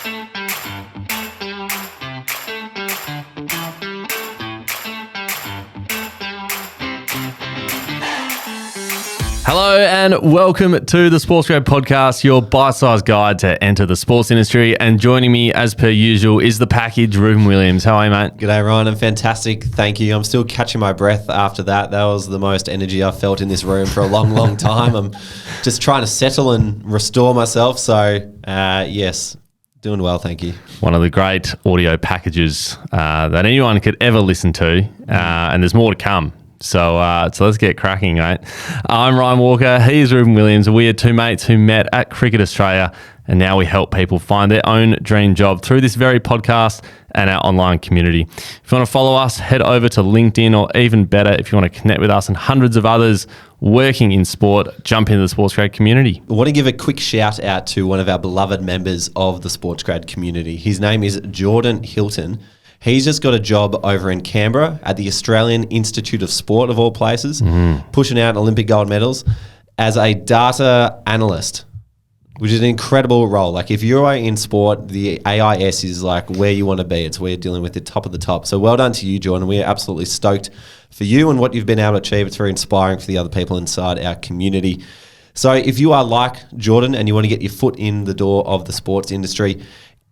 Hello and welcome to the Sports Grad Podcast, your bite-sized guide to enter the sports industry. And joining me, as per usual, is the package, Reuben Williams. How are you, mate? G'day, Ryan. I'm fantastic. Thank you. I'm still catching my breath after that. That was the most energy I've felt in this room for a long, long time. I'm just trying to settle and restore myself. So, yes, doing well, thank you. One of the great audio packages that anyone could ever listen to, and there's more to come. So let's get cracking, mate. I'm Ryan Walker. He is Reuben Williams. We are two mates who met at Cricket Australia, and now we help people find their own dream job through this very podcast and our online community. If you want to follow us, head over to LinkedIn, or even better, if you want to connect with us and hundreds of others working in sport, jump into the Sports Grad community. I want to give a quick shout out to one of our beloved members of the Sports Grad community. His name is Jordan Hilton. He's just got a job over in Canberra at the Australian Institute of Sport, of all places, pushing out Olympic gold medals as a data analyst, which is an incredible role. Like, if you're in sport, the AIS is like where you want to be. It's where you're dealing with the top of the top. So well done to you, Jordan. We're absolutely stoked for you and what you've been able to achieve. It's very inspiring for the other people inside our community. So if you are like Jordan and you want to get your foot in the door of the sports industry,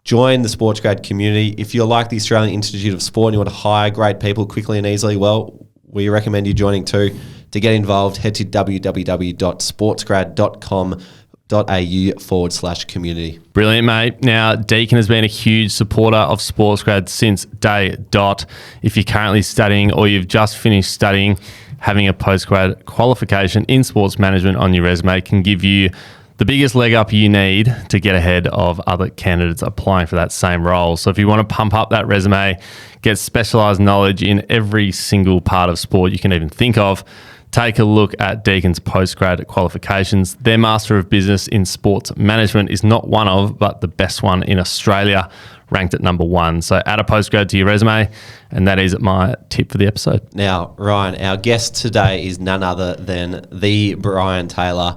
join the Sports Grad community. If you're like the Australian Institute of Sport and you want to hire great people quickly and easily, well, we recommend you joining too. To get involved, head to www.sportsgrad.com.au/community. Brilliant, mate. Now, Deakin has been a huge supporter of Sports Grad since day dot. If you're currently studying or you've just finished studying, having a postgrad qualification in sports management on your resume can give you the biggest leg up you need to get ahead of other candidates applying for that same role. So if you want to pump up that resume, get specialised knowledge in every single part of sport you can even think of, take a look at Deakin's postgrad qualifications. Their Master of Business in Sports Management is not one of, but the best one in Australia, ranked at number 1. So add a postgrad to your resume, and that is my tip for the episode. Now, Ryan, our guest today is none other than the Brian Taylor,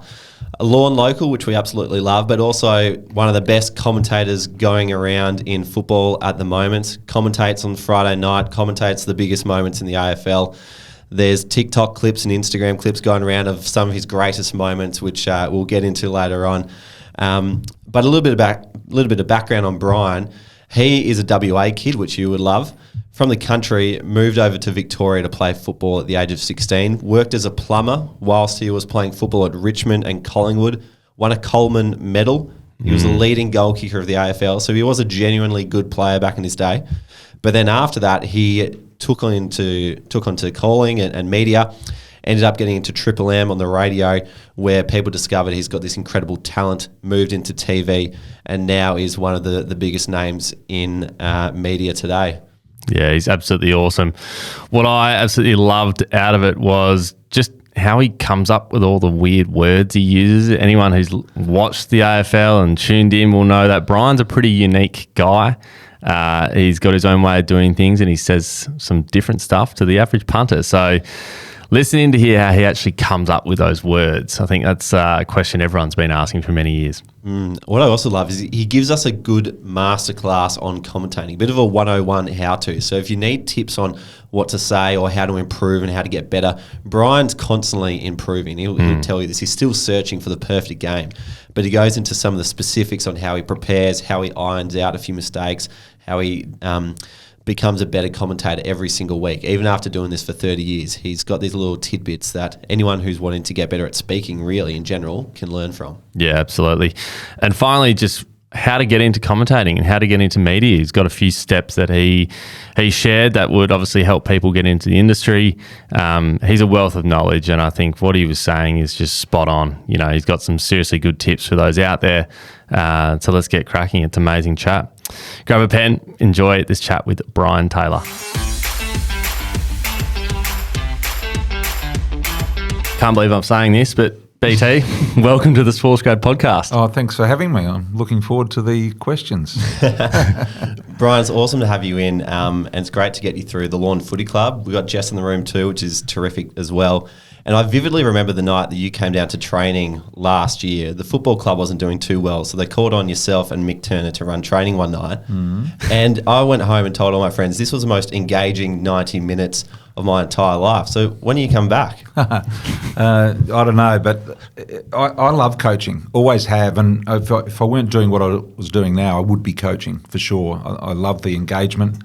a Lawn local, which we absolutely love, but also one of the best commentators going around in football at the moment. Commentates on Friday night, commentates the biggest moments in the AFL. There's TikTok clips and Instagram clips going around of some of his greatest moments, which we'll get into later on. But a little bit of background on Brian. He is a WA kid, which you would love. From the country, moved over to Victoria to play football at the age of 16, worked as a plumber whilst he was playing football at Richmond and Collingwood, won a Coleman medal. He was the leading goal kicker of the AFL, so he was a genuinely good player back in his day. But then after that, he took onto calling and media, ended up getting into Triple M on the radio, where people discovered he's got this incredible talent, moved into TV, and now is one of the biggest names in media today. Yeah, he's absolutely awesome. What I absolutely loved out of it was just how he comes up with all the weird words he uses. Anyone who's watched the AFL and tuned in will know that Brian's a pretty unique guy. He's got his own way of doing things, and he says some different stuff to the average punter. So listening to hear how he actually comes up with those words, I think that's a question everyone's been asking for many years. What I also love is he gives us a good masterclass on commentating, a bit of a 101 how-to. So if you need tips on what to say or how to improve and how to get better, Brian's constantly improving. He'll tell you this. He's still searching for the perfect game, but he goes into some of the specifics on how he prepares, how he irons out a few mistakes, how he becomes a better commentator every single week. Even after doing this for 30 years, he's got these little tidbits that anyone who's wanting to get better at speaking really in general can learn from. Yeah, absolutely. And finally, just how to get into commentating and how to get into media. He's got a few steps that he shared that would obviously help people get into the industry. He's a wealth of knowledge, and I think what he was saying is just spot on. You know, he's got some seriously good tips for those out there. So let's get cracking. It's an amazing chat. Grab a pen, enjoy this chat with Brian Taylor. Can't believe I'm saying this, but BT, welcome to the Sports Grad Podcast. Oh, thanks for having me. I'm looking forward to the questions. Brian, it's awesome to have you in, and it's great to get you through the Lawn Footy Club. We've got Jess in the room too, which is terrific as well. And I vividly remember the night that you came down to training last year. The football club wasn't doing too well, so they called on yourself and Mick Turner to run training one night. And I went home and told all my friends, this was the most engaging 90 minutes of my entire life. So when do you come back? I don't know, but I love coaching, always have. And if I weren't doing what I was doing now, I would be coaching for sure. I love the engagement.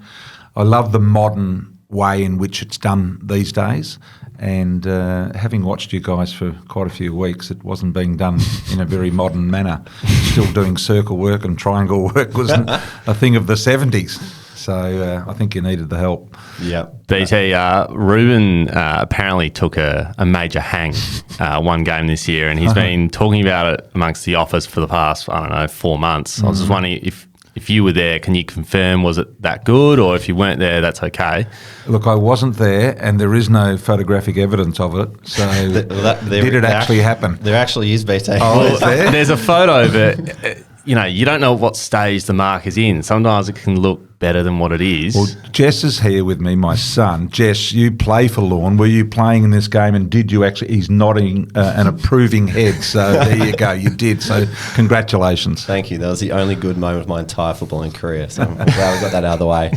I love the modern way in which it's done these days. And having watched you guys for quite a few weeks, it wasn't being done in a very modern manner. Still doing circle work and triangle work was a thing of the 70s. So I think you needed the help. Yeah. BT, Ruben apparently took a major hang one game this year, and he's been talking about it amongst the office for the past, 4 months. I was just wondering if you were there, can you confirm, was it that good, or if you weren't there, that's okay? Look, I wasn't there, and there is no photographic evidence of it. So did it actually happen? There actually is, BT. Oh, is there? There's a photo, but you don't know what stage the mark is in. Sometimes it can look better than what it is. Well, Jess is here with me, my son. Jess, you play for Lawn. Were you playing in this game, and did you actually? He's nodding an approving head. So there you go, you did. So congratulations. Thank you. That was the only good moment of my entire footballing career. So I'm glad we got that out of the way.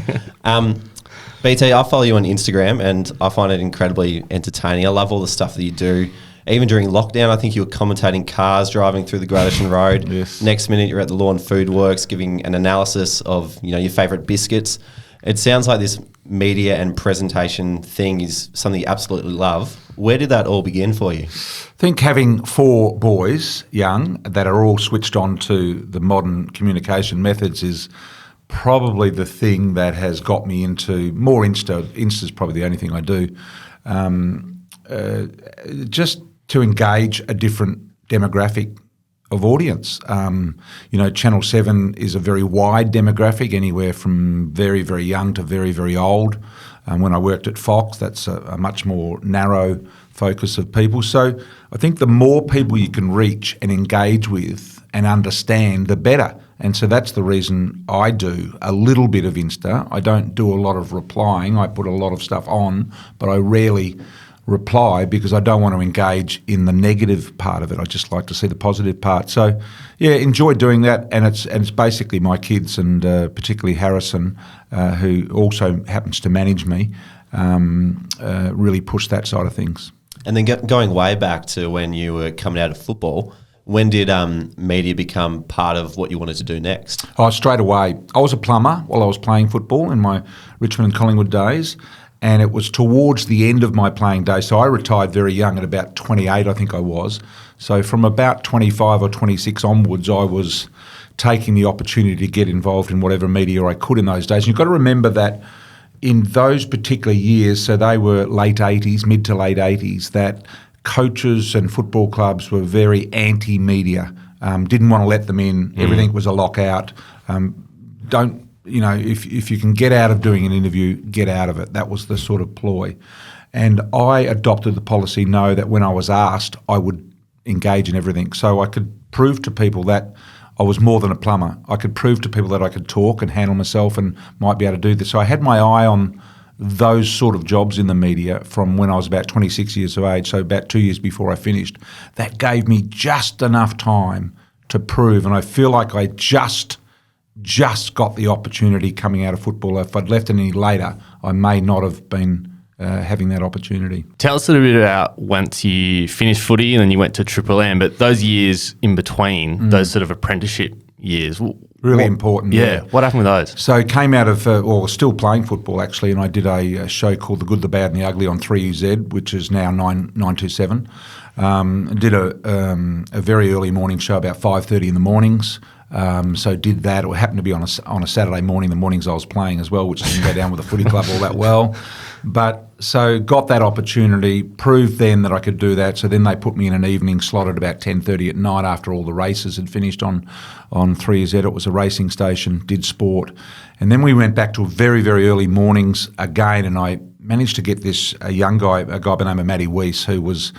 BT, I follow you on Instagram, and I find it incredibly entertaining. I love all the stuff that you do. Even during lockdown, I think you were commentating cars driving through the Great Ocean Road. Yes. Next minute, you're at the Lawn Food Works giving an analysis of your favourite biscuits. It sounds like this media and presentation thing is something you absolutely love. Where did that all begin for you? I think having 4 boys, young, that are all switched on to the modern communication methods is probably the thing that has got me into more Insta. Insta's probably the only thing I do. Just to engage a different demographic of audience. Channel 7 is a very wide demographic, anywhere from very, very young to very, very old. When I worked at Fox, that's a much more narrow focus of people. So I think the more people you can reach and engage with and understand, the better. And so that's the reason I do a little bit of Insta. I don't do a lot of replying. I put a lot of stuff on, but I rarely reply because I don't want to engage in the negative part of it. I just like to see the positive part. So, yeah, enjoy doing that, and it's basically my kids and particularly Harrison, who also happens to manage me, really push that side of things. And then going way back to when you were coming out of football, when did media become part of what you wanted to do next? Oh, straight away. I was a plumber while I was playing football in my Richmond and Collingwood days. And it was towards the end of my playing days. So I retired very young at about 28, I think I was. So from about 25 or 26 onwards, I was taking the opportunity to get involved in whatever media I could in those days. And you've got to remember that in those particular years, so they were late 80s, mid to late 80s, that coaches and football clubs were very anti-media, didn't want to let them in. Everything was a lockout. If you can get out of doing an interview, get out of it. That was the sort of ploy. And I adopted the policy, that when I was asked, I would engage in everything. So I could prove to people that I was more than a plumber. I could prove to people that I could talk and handle myself and might be able to do this. So I had my eye on those sort of jobs in the media from when I was about 26 years of age, so about 2 years before I finished. That gave me just enough time to prove, and I feel like I just got the opportunity coming out of football. If I'd left it any later, I may not have been having that opportunity. Tell us a little bit about once you finished footy and then you went to Triple M, but those years in between, those sort of apprenticeship years. Really important. Yeah. What happened with those? So came out of, still playing football actually, and I did a show called The Good, the Bad and the Ugly on 3UZ, which is now 927. Did a very early morning show about 5:30 in the mornings. So did that. It happened to be on a Saturday morning, the mornings I was playing as well, which didn't go down with the footy club all that well. But so got that opportunity, proved then that I could do that. So then they put me in an evening slot at about 10:30 at night after all the races had finished on 3Z. It was a racing station, did sport. And then we went back to very, very early mornings again, and I managed to get a guy by the name of Matty Weiss, who was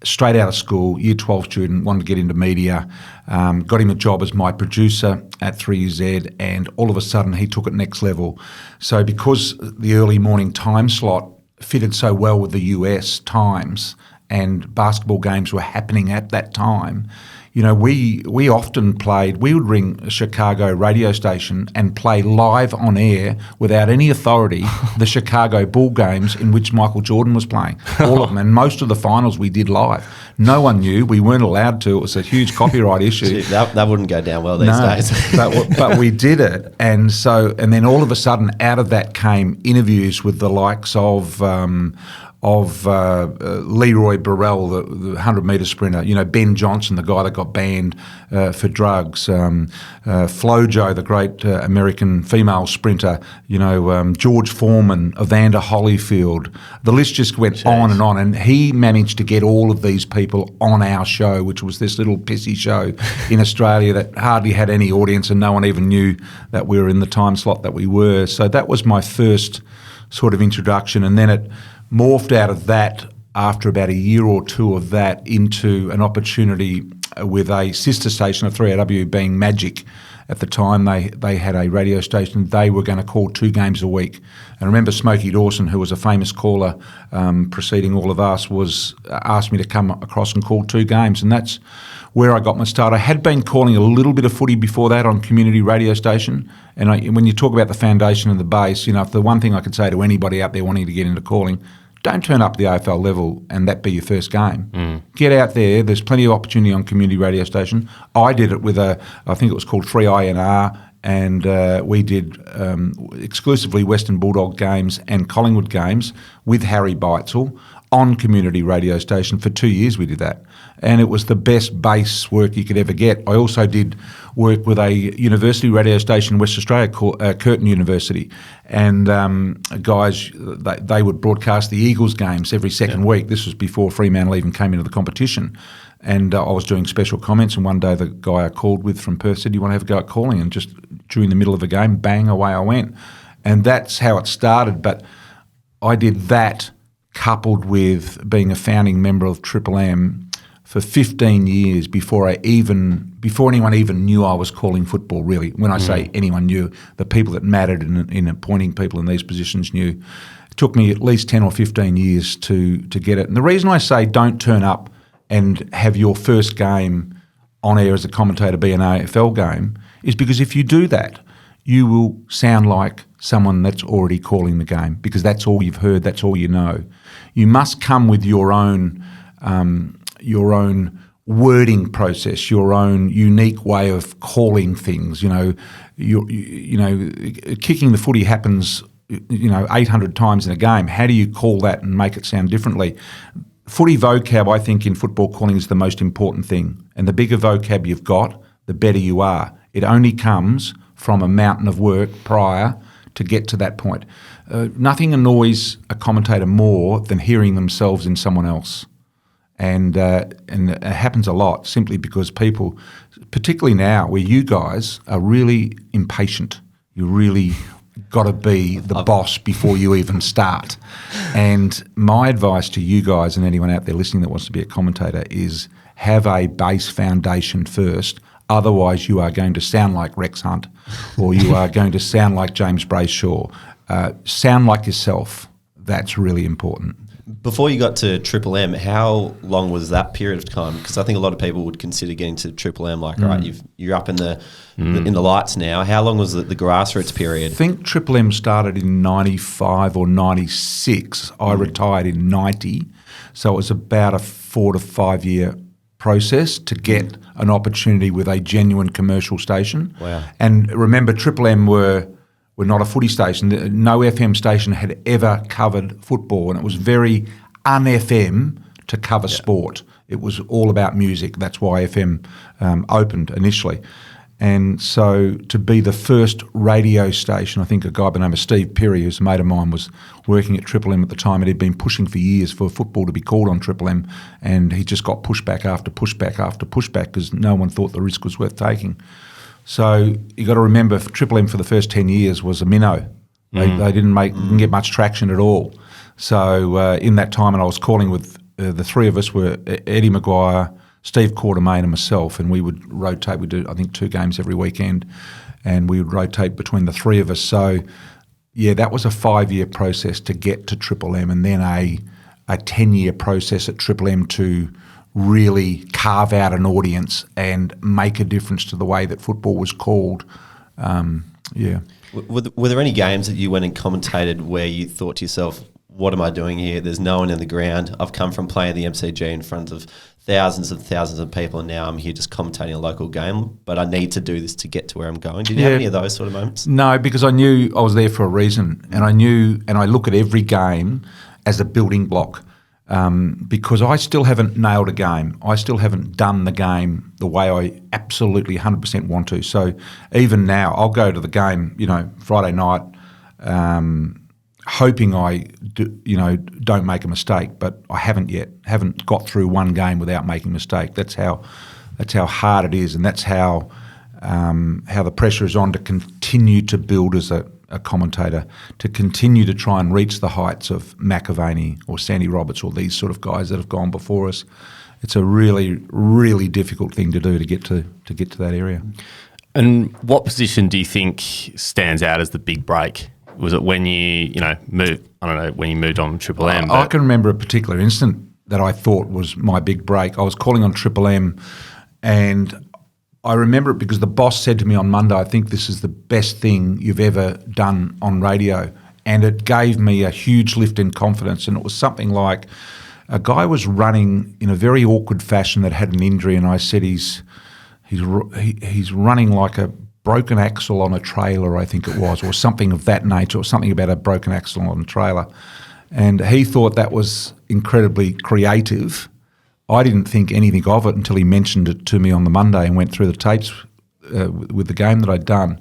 straight out of school, year 12 student, wanted to get into media, got him a job as my producer at 3UZ, and all of a sudden he took it next level. So because the early morning time slot fitted so well with the US times and basketball games were happening at that time, you know, we often played, we would ring a Chicago radio station and play live on air without any authority the Chicago Bull games in which Michael Jordan was playing. All of them. And most of the finals we did live. No one knew. We weren't allowed to. It was a huge copyright issue. That wouldn't go down well these days. but we did it. And then all of a sudden out of that came interviews with the likes of Leroy Burrell, the 100-metre sprinter, you know, Ben Johnson, the guy that got banned for drugs, Flojo, the great American female sprinter, you know, George Foreman, Evander Holyfield. The list just went on and on. And he managed to get all of these people on our show, which was this little pissy show in Australia that hardly had any audience and no one even knew that we were in the time slot that we were. So that was my first sort of introduction. And then it morphed out of that after about a year or two of that into an opportunity with a sister station of 3AW being Magic. At the time, they had a radio station. They were going to call 2 games a week. And I remember Smokey Dawson, who was a famous caller preceding all of us, asked me to come across and call 2 games. And that's where I got my start. I had been calling a little bit of footy before that on community radio station. And when you talk about the foundation and the base, you know, if the one thing I could say to anybody out there wanting to get into calling, don't turn up the AFL level and that be your first game. Get out there. There's plenty of opportunity on community radio station. I did it with I think it was called 3INR, and we did exclusively Western Bulldog games and Collingwood games with Harry Beitzel on community radio station. For 2 years we did that. And it was the best base work you could ever get. I also did work with a university radio station in West Australia called Curtin University. And guys, they would broadcast the Eagles games every second week. This was before Fremantle even came into the competition. And I was doing special comments, and one day the guy I called with from Perth said, "Do you want to have a go at calling?" And just during the middle of a game, bang, away I went. And that's how it started. But I did that coupled with being a founding member of Triple M for 15 years before anyone even knew I was calling football, really. When I say anyone knew, the people that mattered in appointing people in these positions knew. It took me at least 10 or 15 years to get it. And the reason I say don't turn up and have your first game on air as a commentator be an AFL game is because if you do that, you will sound like someone that's already calling the game, because that's all you've heard, that's all you know. You must come with your own wording process, your own unique way of calling things. You know, kicking the footy happens, 800 times in a game. How do you call that and make it sound differently? Footy vocab, I think, in football calling is the most important thing. And the bigger vocab you've got, the better you are. It only comes from a mountain of work prior to get to that point. Nothing annoys a commentator more than hearing themselves in someone else. And it happens a lot simply because people, particularly now where you guys are really impatient, you really got to be the boss before you even start. And my advice to you guys and anyone out there listening that wants to be a commentator is have a base foundation first. Otherwise, you are going to sound like Rex Hunt, or you are going to sound like James Brayshaw. Sound like yourself. That's really important. Before you got to Triple M, how long was that period of time? Because I think a lot of people would consider getting to Triple M like, all right, you're up in the lights now. How long was the grassroots period? I think Triple M started in 95 or 96. I retired in 90. So it was about a 4 to 5 year process to get an opportunity with a genuine commercial station. Wow. And remember, Triple M were not a footy station. No FM station had ever covered football, and it was very un-FM to cover sport. It was all about music. That's why FM opened initially. And so to be the first radio station, I think a guy by the name of Steve Perry, who's a mate of mine, was working at Triple M at the time, and he'd been pushing for years for football to be called on Triple M, and he just got pushback after pushback after pushback because no one thought the risk was worth taking. So you got to remember, Triple M for the first 10 years was a minnow. They didn't get much traction at all. So in that time, and I was calling with the three of us were Eddie Maguire, Steve Quartermain and myself, and we would rotate. We'd do, I think, 2 games every weekend, and we would rotate between the three of us. So, yeah, that was a 5-year process to get to Triple M, and then a a 10-year process at Triple M to really carve out an audience and make a difference to the way that football was called. Were there any games that you went and commentated where you thought to yourself, what am I doing here? There's no one in the ground. I've come from playing the MCG in front of thousands of people, and now I'm here just commentating a local game, but I need to do this to get to where I'm going. Did you have any of those sort of moments? No, because I knew I was there for a reason, and I look at every game as a building block, because I still haven't nailed a game. I still haven't done the game the way I absolutely 100% want to. So even now, I'll go to the game, Friday night, hoping I don't make a mistake, but I haven't yet. Haven't got through one game without making a mistake. That's how hard it is, and that's how the pressure is on to continue to build as a commentator, to continue to try and reach the heights of McAvaney or Sandy Roberts or these sort of guys that have gone before us. It's a really, really difficult thing to do to get to that area. And what position do you think stands out as the big break? Was it when you moved? I don't know, when you moved on Triple M. I can remember a particular instant that I thought was my big break. I was calling on Triple M, and I remember it because the boss said to me on Monday, I think this is the best thing you've ever done on radio. And it gave me a huge lift in confidence. And it was something like a guy was running in a very awkward fashion that had an injury, and I said he's running like a broken axle on a trailer, I think it was, or something of that nature, or something about a broken axle on a trailer. And he thought that was incredibly creative. I didn't think anything of it until he mentioned it to me on the Monday and went through the tapes with the game that I'd done.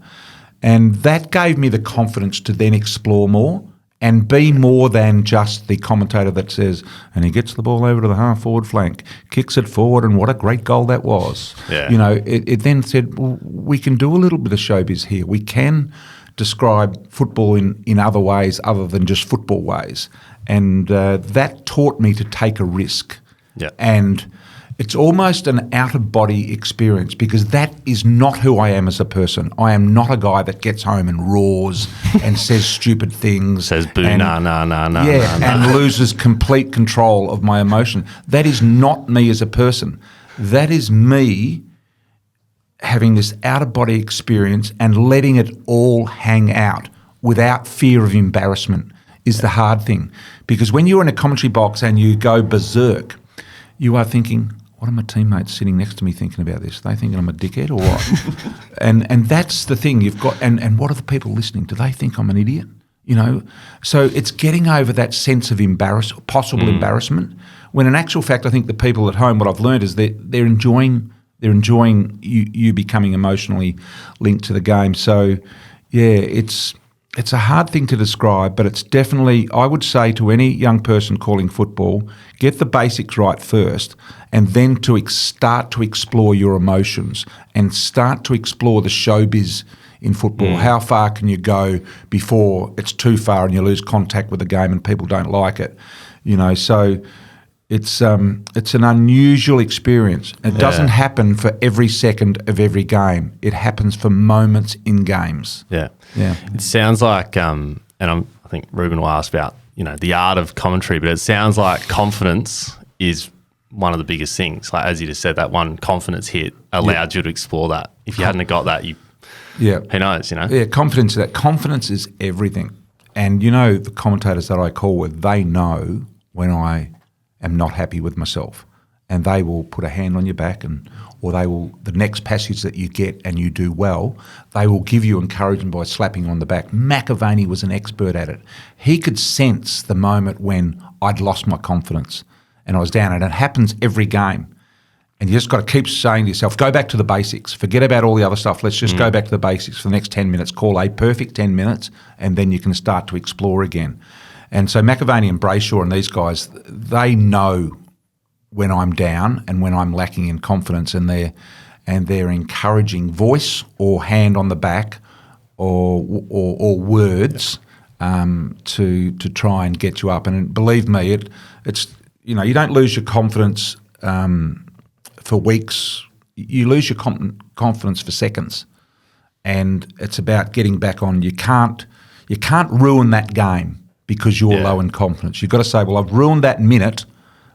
And that gave me the confidence to then explore more and be more than just the commentator that says, and he gets the ball over to the half-forward flank, kicks it forward, and what a great goal that was. Yeah. It then said, well, we can do a little bit of showbiz here. We can describe football in other ways other than just football ways. And that taught me to take a risk. Yeah. And it's almost an out-of-body experience because that is not who I am as a person. I am not a guy that gets home and roars and says stupid things. Says boo, and, nah. And loses complete control of my emotion. That is not me as a person. That is me having this out-of-body experience and letting it all hang out without fear of embarrassment is the hard thing. Because when you're in a commentary box and you go berserk, you are thinking, what are my teammates sitting next to me thinking about this? Are they thinking I'm a dickhead or what? and that's the thing you've got. And what are the people listening? Do they think I'm an idiot? So it's getting over that sense of possible embarrassment. When in actual fact, I think the people at home, what I've learned is that they're enjoying you becoming emotionally linked to the game. So yeah, it's a hard thing to describe, but it's definitely, I would say to any young person calling football, get the basics right first and then start to explore your emotions and start to explore the showbiz in football. How far can you go before it's too far and you lose contact with the game and people don't like it? So it's an unusual experience. It doesn't happen for every second of every game. It happens for moments in games. Yeah. It sounds like, I think Ruben will ask about, the art of commentary, but it sounds like confidence is one of the biggest things. Like, as you just said, that one confidence hit allowed you to explore that. If you hadn't have got that, who knows, Yeah, confidence is everything. And, the commentators that I call with, they know when I am not happy with myself, and they will put a hand on your back or they will, the next passage that you get and you do well, they will give you encouragement by slapping on the back. McAvaney was an expert at it. He could sense the moment when I'd lost my confidence and I was down, and it happens every game. And you just got to keep saying to yourself, go back to the basics. Forget about all the other stuff. Let's just go back to the basics for the next 10 minutes. Call a perfect 10 minutes, and then you can start to explore again. And so McAvaney and Brayshaw and these guys, they know when I'm down and when I'm lacking in confidence, and they're encouraging voice or hand on the back or words to try and get you up. And believe me, it's you don't lose your confidence for weeks. You lose your confidence for seconds, and it's about getting back on. You can't ruin that game, because you're low in confidence. You've got to say, well, I've ruined that minute,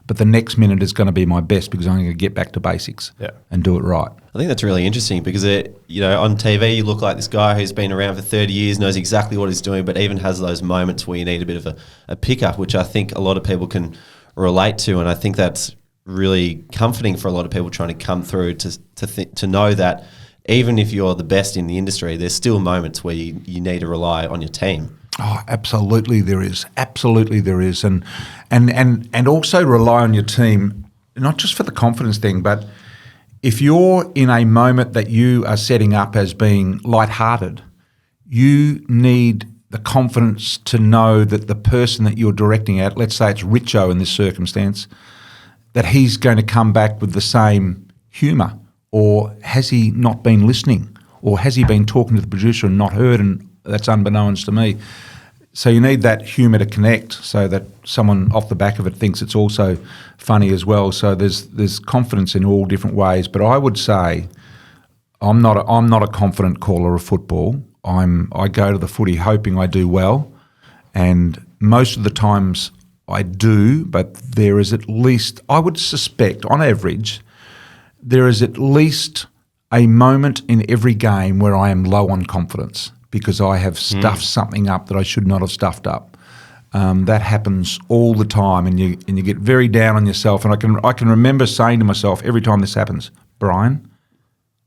but the next minute is going to be my best because I'm going to get back to basics and do it right. I think that's really interesting because, on TV you look like this guy who's been around for 30 years, knows exactly what he's doing, but even has those moments where you need a bit of a pickup, which I think a lot of people can relate to, and I think that's really comforting for a lot of people trying to come through to know that even if you're the best in the industry, there's still moments where you need to rely on your team. Oh, absolutely there is. Absolutely there is. And also rely on your team, not just for the confidence thing, but if you're in a moment that you are setting up as being lighthearted, you need the confidence to know that the person that you're directing at, let's say it's Richo in this circumstance, that he's going to come back with the same humour. Or has he not been listening? Or has he been talking to the producer and not heard, and that's unbeknownst to me? So you need that humour to connect so that someone off the back of it thinks it's also funny as well. So there's confidence in all different ways. But I would say I'm not a confident caller of football. I go to the footy hoping I do well, and most of the times I do, but there is at least, I would suspect, on average, there is at least a moment in every game where I am low on confidence because I have stuffed something up that I should not have stuffed up. That happens all the time, and you get very down on yourself. And I can remember saying to myself every time this happens, Brian,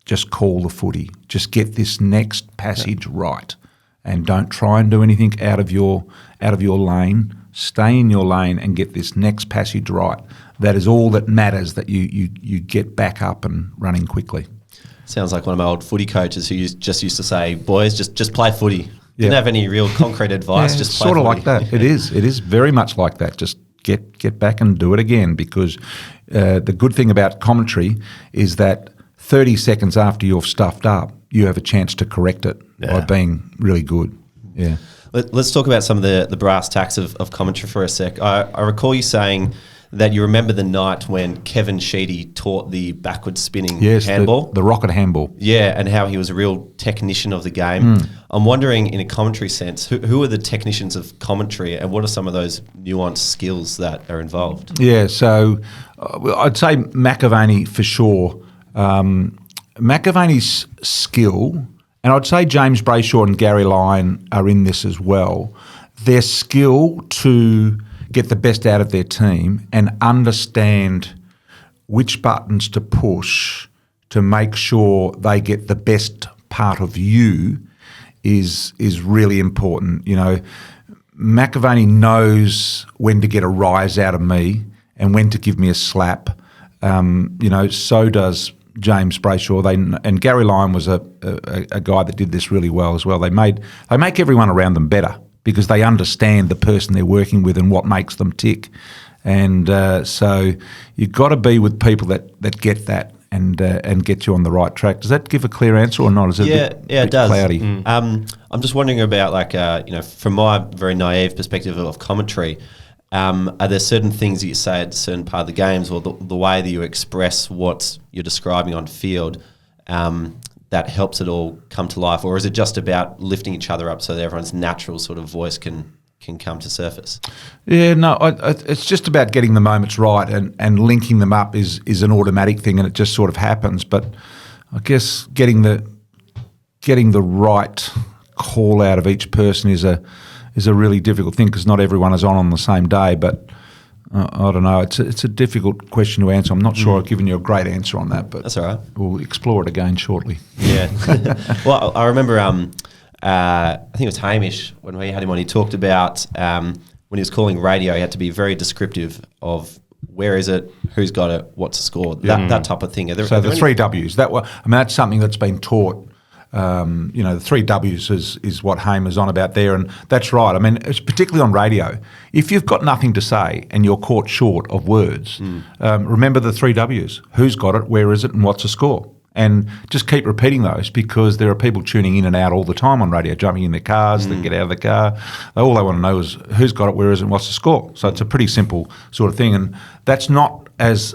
just call the footy. Just get this next passage right, and don't try and do anything out of your lane. Stay in your lane and get this next passage right. That is all that matters, that you get back up and running quickly. Sounds like one of my old footy coaches who just used to say, boys, just play footy. Didn't have any real concrete advice, just play sort of footy. like that. It is very much like that. Just get back and do it again, because the good thing about commentary is that 30 seconds after you've stuffed up, you have a chance to correct it by being really good. Yeah. Let's talk about some of the brass tacks of commentary for a sec. I recall you saying that you remember the night when Kevin Sheedy taught the backward spinning handball. The rocket handball. Yeah, and how he was a real technician of the game. I'm wondering, in a commentary sense, who are the technicians of commentary, and what are some of those nuanced skills that are involved? Yeah, so I'd say McAvaney for sure. McAvaney's skill, and I'd say James Brayshaw and Gary Lyon are in this as well, their skill to get the best out of their team and understand which buttons to push to make sure they get the best part of you is really important. You know, McAvaney knows when to get a rise out of me and when to give me a slap. So does James Brayshaw. And Gary Lyon was a guy that did this really well as well. They make everyone around them better, because they understand the person they're working with and what makes them tick. And so you've got to be with people that get that and get you on the right track. Does that give a clear answer or not? Is it a bit it does. Cloudy? I'm just wondering about, from my very naive perspective of commentary, are there certain things that you say at a certain part of the games, or the way that you express what you're describing on field, that helps it all come to life? Or is it just about lifting each other up so that everyone's natural sort of voice can come to surface? Yeah, no, it's just about getting the moments right, and linking them up is an automatic thing, and it just sort of happens. But I guess getting the right call out of each person is a really difficult thing, because not everyone is on the same day. But I don't know. It's a difficult question to answer. I'm not sure I've given you a great answer on that, but that's all right. We'll explore it again shortly. Yeah. Well, I remember, I think it was Hamish, when we had him on, he talked about when he was calling radio, he had to be very descriptive of where is it, who's got it, what's the score, that type of thing. So the three Ws, that's something that's been taught. The three W's is what Haim is on about there, and that's right. I mean, it's particularly on radio. If you've got nothing to say and you're caught short of words, remember the three W's: who's got it, where is it, and what's the score. And just keep repeating those, because there are people tuning in and out all the time on radio, jumping in their cars, they get out of the car. All they want to know is who's got it, where is it, and what's the score. So it's a pretty simple sort of thing, and that's not as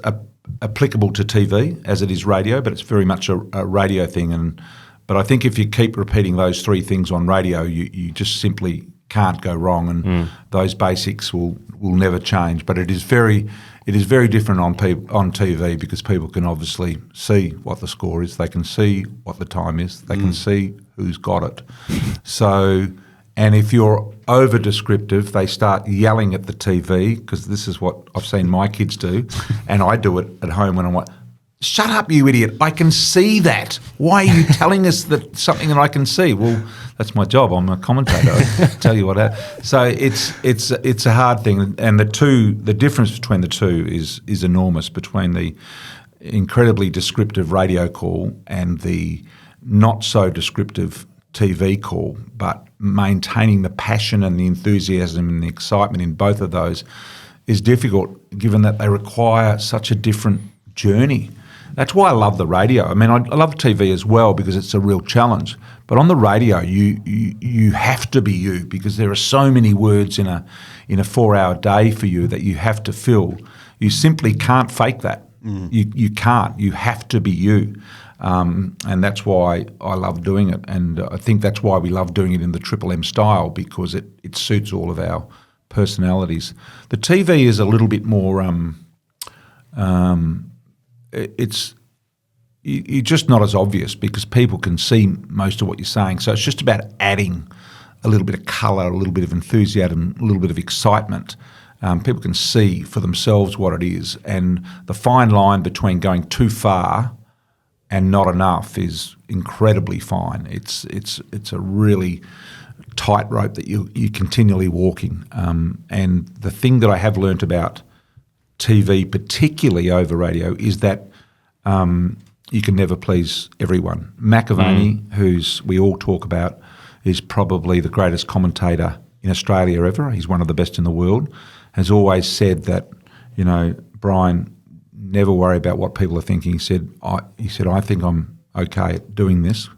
applicable to TV as it is radio, but it's very much a radio thing. But I think if you keep repeating those three things on radio, you just simply can't go wrong, and those basics will never change. But it is very different on TV because people can obviously see what the score is, they can see what the time is, they can see who's got it. So, and if you're over descriptive, they start yelling at the TV, because this is what I've seen my kids do, and I do it at home when I'm like, shut up, you idiot, I can see that. Why are you telling us that something that I can see? Well, that's my job. I'm a commentator. I tell you what. So it's a hard thing, and the difference between the two is enormous, between the incredibly descriptive radio call and the not so descriptive TV call, but maintaining the passion and the enthusiasm and the excitement in both of those is difficult, given that they require such a different journey. That's why I love the radio. I mean, I love TV as well because it's a real challenge. But on the radio, you have to be you, because there are so many words in a 4-hour day for you that you have to fill. You simply can't fake that. You can't. You have to be you. And that's why I love doing it. And I think that's why we love doing it in the Triple M style, because it suits all of our personalities. The TV is a little bit more... you're just not as obvious because people can see most of what you're saying. So it's just about adding a little bit of colour, a little bit of enthusiasm, a little bit of excitement. People can see for themselves what it is. And the fine line between going too far and not enough is incredibly fine. It's a really tightrope that you're continually walking. And the thing that I have learnt about TV, particularly over radio, is that you can never please everyone. McAvaney, who's we all talk about, is probably the greatest commentator in Australia ever. He's one of the best in the world. Has always said that, Brian, never worry about what people are thinking. He said, I think I'm okay at doing this,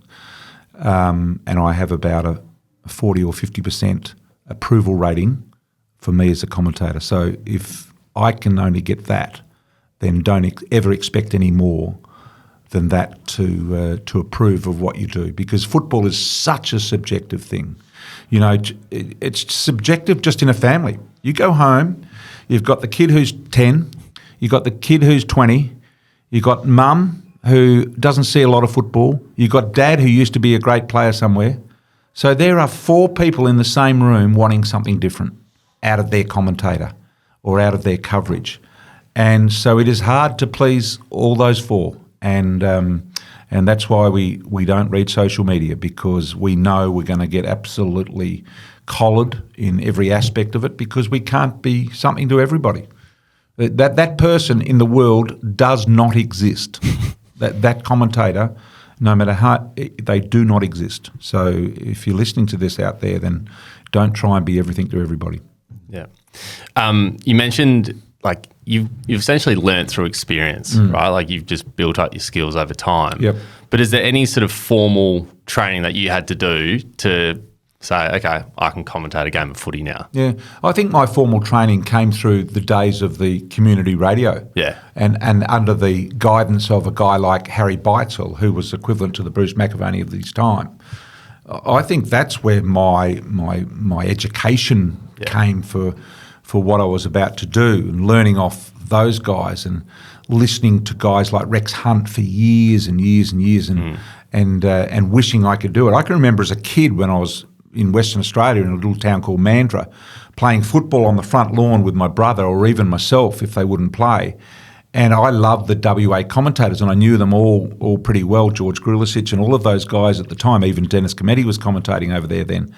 and I have about a 40 or 50% approval rating for me as a commentator. So if I can only get that, then don't ever expect any more than that to approve of what you do, because football is such a subjective thing. It's subjective just in a family. You go home, you've got the kid who's 10, you've got the kid who's 20, you've got mum who doesn't see a lot of football, you've got dad who used to be a great player somewhere. So there are 4 people in the same room wanting something different out of their commentator or out of their coverage. And so it is hard to please all those 4. And that's why we don't read social media, because we know we're going to get absolutely collared in every aspect of it, because we can't be something to everybody. That person in the world does not exist. that commentator, no matter how, they do not exist. So if you're listening to this out there, then don't try and be everything to everybody. Yeah. You mentioned you've essentially learnt through experience, right? Like you've just built up your skills over time. Yep. But is there any sort of formal training that you had to do to say, okay, I can commentate a game of footy now? Yeah. I think my formal training came through the days of the community radio. Yeah. And under the guidance of a guy like Harry Beitzel, who was equivalent to the Bruce McAvaney of his time. I think that's where my education came for what I was about to do, and learning off those guys and listening to guys like Rex Hunt for years and years and years, and wishing I could do it. I can remember as a kid when I was in Western Australia in a little town called Mandurah, playing football on the front lawn with my brother, or even myself if they wouldn't play. And I loved the WA commentators, and I knew them all pretty well, George Grulisic and all of those guys at the time. Even Dennis Cometti was commentating over there then.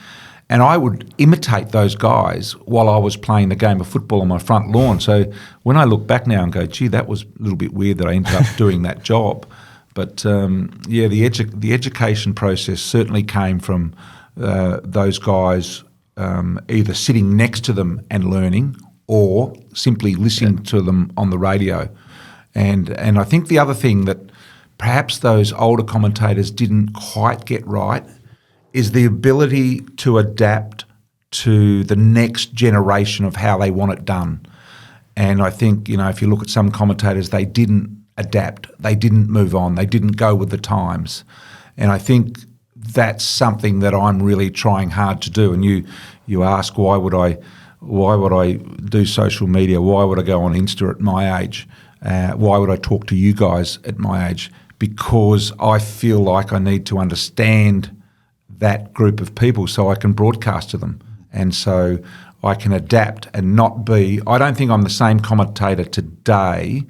And I would imitate those guys while I was playing the game of football on my front lawn. So when I look back now and go, gee, that was a little bit weird that I ended up doing that job. But the education process certainly came from those guys either sitting next to them and learning, or simply listening to them on the radio. And I think the other thing that perhaps those older commentators didn't quite get right is the ability to adapt to the next generation of how they want it done. And I think, if you look at some commentators, they didn't adapt, they didn't move on, they didn't go with the times. And I think that's something that I'm really trying hard to do. And you ask, why would I do social media? Why would I go on Insta at my age? Why would I talk to you guys at my age? Because I feel like I need to understand that group of people so I can broadcast to them. And so I can adapt and not be... I don't think I'm the same commentator today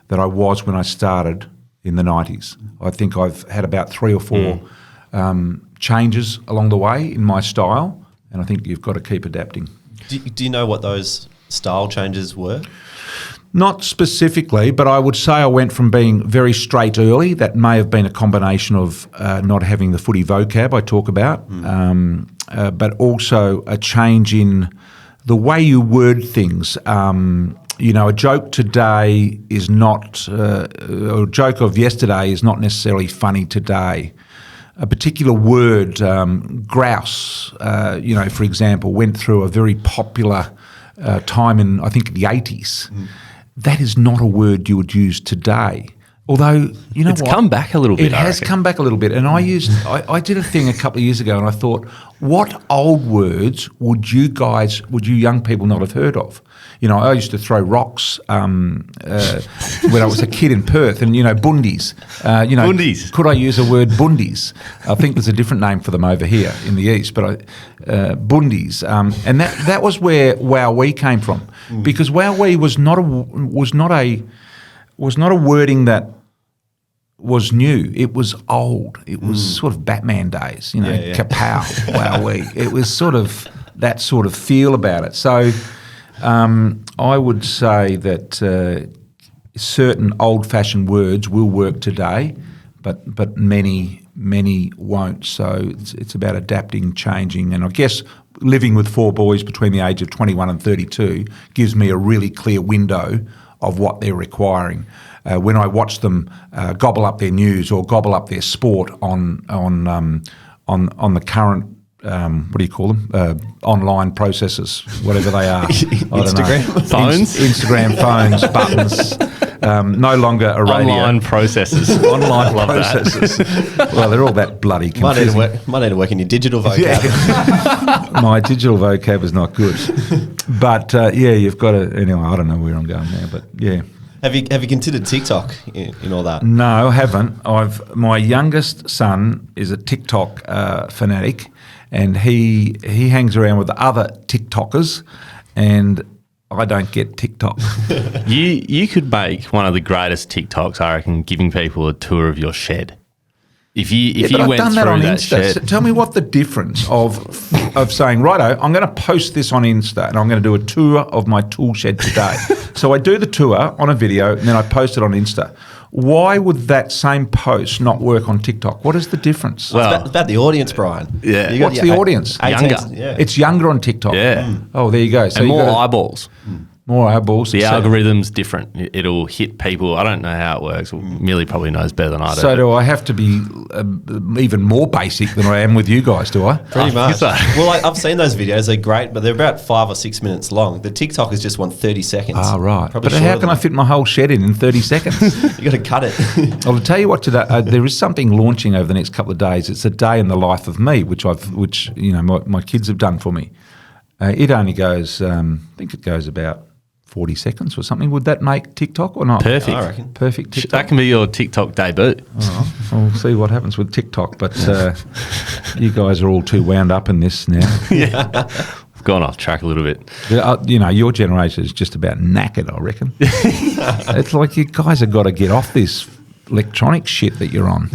that I was when I started in the 90s. I think I've had about 3 or 4 changes along the way in my style, and I think you've got to keep adapting. Do you know what those style changes were? Not specifically, but I would say I went from being very straight early. That may have been a combination of not having the footy vocab I talk about, but also a change in the way you word things. A joke today is not, a joke of yesterday is not necessarily funny today. A particular word, grouse, for example, went through a very popular time in, I think, the 80s. That is not a word you would use today. Although, it's come back a little bit. It has come back a little bit. And I did a thing a couple of years ago and I thought, what old words would you young people not have heard of? I used to throw rocks when I was a kid in Perth and, bundies. Bundies. Could I use a word bundies? I think there's a different name for them over here in the east, but bundies. And that was where wowee came from. Because wowee was not a wording that was new. It was old. It was sort of Batman days, kapow, wowee. It was sort of that sort of feel about it. So I would say that certain old-fashioned words will work today, but many won't. So it's about adapting, changing, and I guess living with 4 boys between the age of 21 and 32 gives me a really clear window of what they're requiring. When I watch them gobble up their news or gobble up their sport on the current what do you call them? Online processes, whatever they are. Instagram phones, Instagram phones, buttons. No longer a radio. Online processes. Online processes. Well, they're all that bloody confusing. Might need to work in your digital vocab. Yeah. My digital vocab is not good. But you've got to. Anyway, I don't know where I'm going now, but yeah. Have you considered TikTok in all that? No, I haven't. My youngest son is a TikTok fanatic, and he hangs around with other TikTokers, and I don't get TikTok. You could make one of the greatest TikToks, I reckon, giving people a tour of your shed. If you went done through that on that Insta. shed. So tell me what the difference of saying, righto, I'm going to post this on Insta and I'm going to do a tour of my tool shed today. So I do the tour on a video and then I post it on Insta. Why would that same post not work on TikTok? What is the difference? Well, it's about the audience, Brian. Yeah. What's the audience? Younger. Yeah. It's younger on TikTok. Yeah. Oh, there you go. So and more eyeballs. More eyeballs. The algorithm's different. It'll hit people. I don't know how it works. Millie probably knows better than I do. So do I have to be even more basic than I am with you guys, do I? Pretty much. So. Well, I've seen those videos. They're great, but they're about 5 or 6 minutes long. The TikTokers just want 30 seconds. Ah, right. Probably but how can I fit my whole shed in 30 seconds? You got to cut it. I'll tell you what. Today there is something launching over the next couple of days. It's a day in the life of me, which my kids have done for me. It only goes. I think it goes about 40 seconds or something. Would that make TikTok or not? Perfect. I reckon. Perfect TikTok. That can be your TikTok debut. Oh, we'll see what happens with TikTok. But you guys are all too wound up in this now. Yeah. I've gone off track a little bit. Your generation is just about knackered, I reckon. It's like you guys have got to get off this electronic shit that you're on.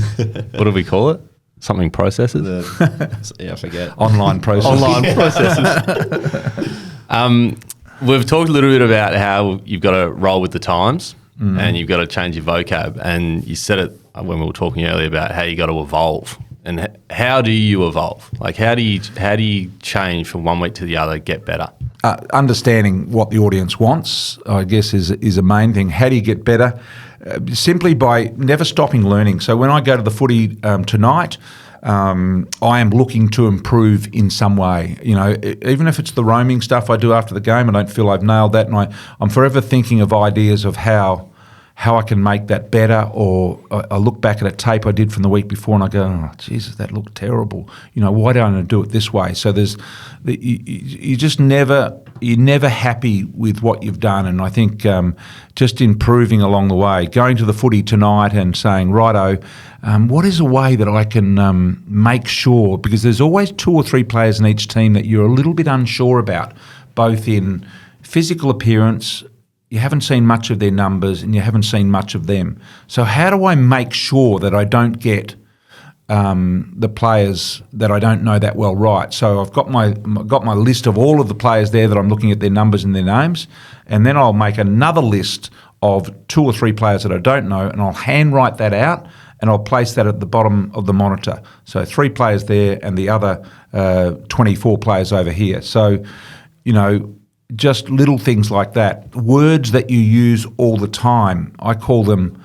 What do we call it? Something processes? I forget. Online processes. Online processes. We've talked a little bit about how you've got to roll with the times and you've got to change your vocab. And you said it when we were talking earlier about how you got to evolve. And how do you evolve? Like how do you change from one week to the other, get better? Understanding what the audience wants, I guess, is a main thing. How do you get better? Simply by never stopping learning. So when I go to the footy tonight, I am looking to improve in some way. Even if it's the roaming stuff I do after the game, I don't feel I've nailed that, and I'm forever thinking of ideas of how how I can make that better, or I look back at a tape I did from the week before and I go, oh, Jesus, that looked terrible. Why don't I do it this way? So you're never happy with what you've done. And I think just improving along the way, going to the footy tonight and saying, righto, what is a way that I can make sure, because there's always 2 or 3 players in each team that you're a little bit unsure about, both in physical appearance. You haven't seen much of their numbers and you haven't seen much of them. So how do I make sure that I don't get the players that I don't know that well right? So I've got my list of all of the players there that I'm looking at their numbers and their names, and then I'll make another list of 2 or 3 players that I don't know, and I'll handwrite that out and I'll place that at the bottom of the monitor. So 3 players there and the other 24 players over here. So, just little things like that. Words that you use all the time, I call them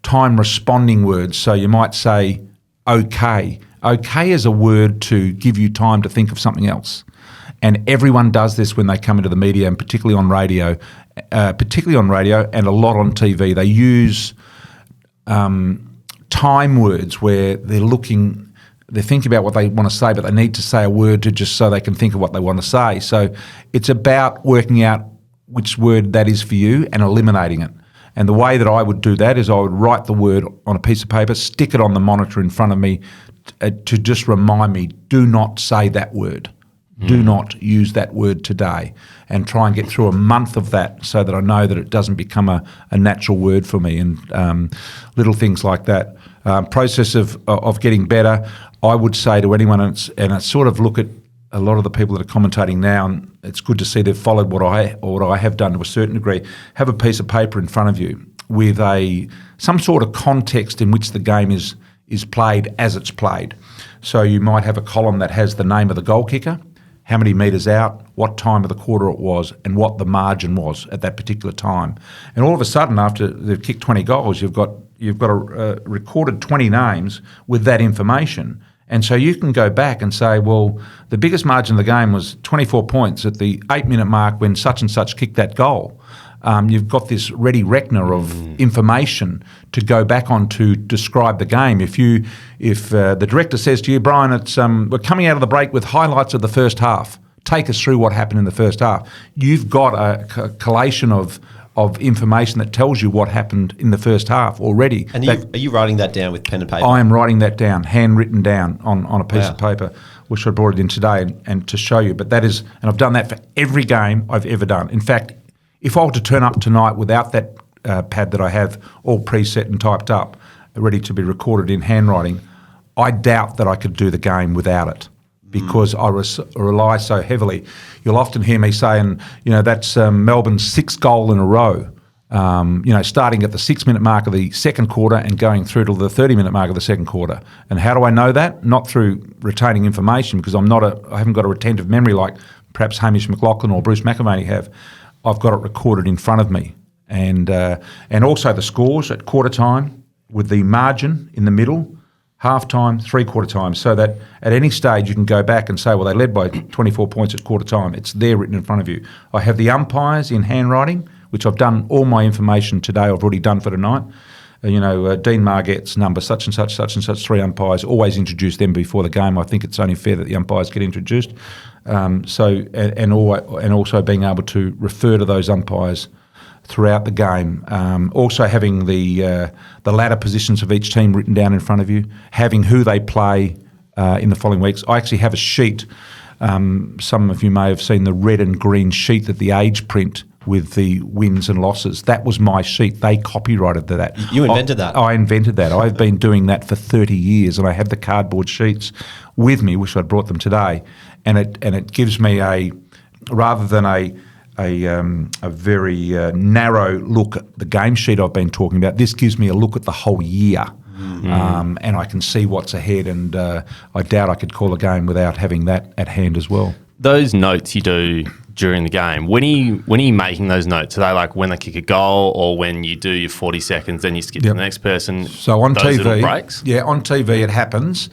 time responding words. So you might say, okay. Okay is a word to give you time to think of something else. And everyone does this when they come into the media, and particularly on radio and a lot on TV. They use time words where they're thinking about what they want to say, but they need to say a word just so they can think of what they want to say. So it's about working out which word that is for you and eliminating it. And the way that I would do that is I would write the word on a piece of paper, stick it on the monitor in front of me to just remind me, do not say that word. Do not use that word today, and try and get through a month of that so that I know that it doesn't become a natural word for me, and little things like that. Process of getting better, I would say to anyone, and I sort of look at a lot of the people that are commentating now, and it's good to see they've followed what I have done to a certain degree. Have a piece of paper in front of you with some sort of context in which the game is played as it's played. So you might have a column that has the name of the goal kicker, how many metres out, what time of the quarter it was, and what the margin was at that particular time. And all of a sudden, after they've kicked 20 goals, you've got a recorded 20 names with that information. And so you can go back and say, well, the biggest margin of the game was 24 points at the 8-minute mark when such and such kicked that goal. You've got this ready reckoner of information to go back on to describe the game. If the director says to you, Brian, we're coming out of the break with highlights of the first half. Take us through what happened in the first half. You've got a collation of information that tells you what happened in the first half already. And are you writing that down with pen and paper? I am writing that down, handwritten down on a piece of paper, which I brought it in today and to show you. But and I've done that for every game I've ever done. In fact, if I were to turn up tonight without that pad that I have all preset and typed up, ready to be recorded in handwriting, I doubt that I could do the game without it, because I rely so heavily. You'll often hear me saying, that's Melbourne's 6th goal in a row, starting at the 6-minute mark of the second quarter and going through to the 30-minute mark of the second quarter. And how do I know that? Not through retaining information, because I haven't got a retentive memory like perhaps Hamish McLachlan or Bruce McAvaney have. I've got it recorded in front of me, and also the scores at quarter time with the margin in the middle, half time, 3/4 time, so that at any stage you can go back and say, well, they led by 24 points at quarter time. It's there written in front of you. I have the umpires in handwriting, which I've done all my information today. I've already done for tonight. Dean Margette's number, such and such, 3 umpires. Always introduce them before the game. I think it's only fair that the umpires get introduced. And also being able to refer to those umpires throughout the game. Also having the ladder positions of each team written down in front of you, having who they play in the following weeks. I actually have a sheet. Some of you may have seen the red and green sheet that the Age print with the wins and losses. That was my sheet. They copyrighted that. You invented that? I invented that. I've been doing that for 30 years, and I have the cardboard sheets with me. Wish I'd brought them today. And it gives me rather than a very narrow look at the game sheet I've been talking about, this gives me a look at the whole year. And I can see what's ahead, and I doubt I could call a game without having that at hand as well. Those notes you do during the game, when are you making those notes? Are they like when they kick a goal, or when you do your 40 seconds, then you skip to the next person? So on those TV, little breaks? Yeah, on TV it happens.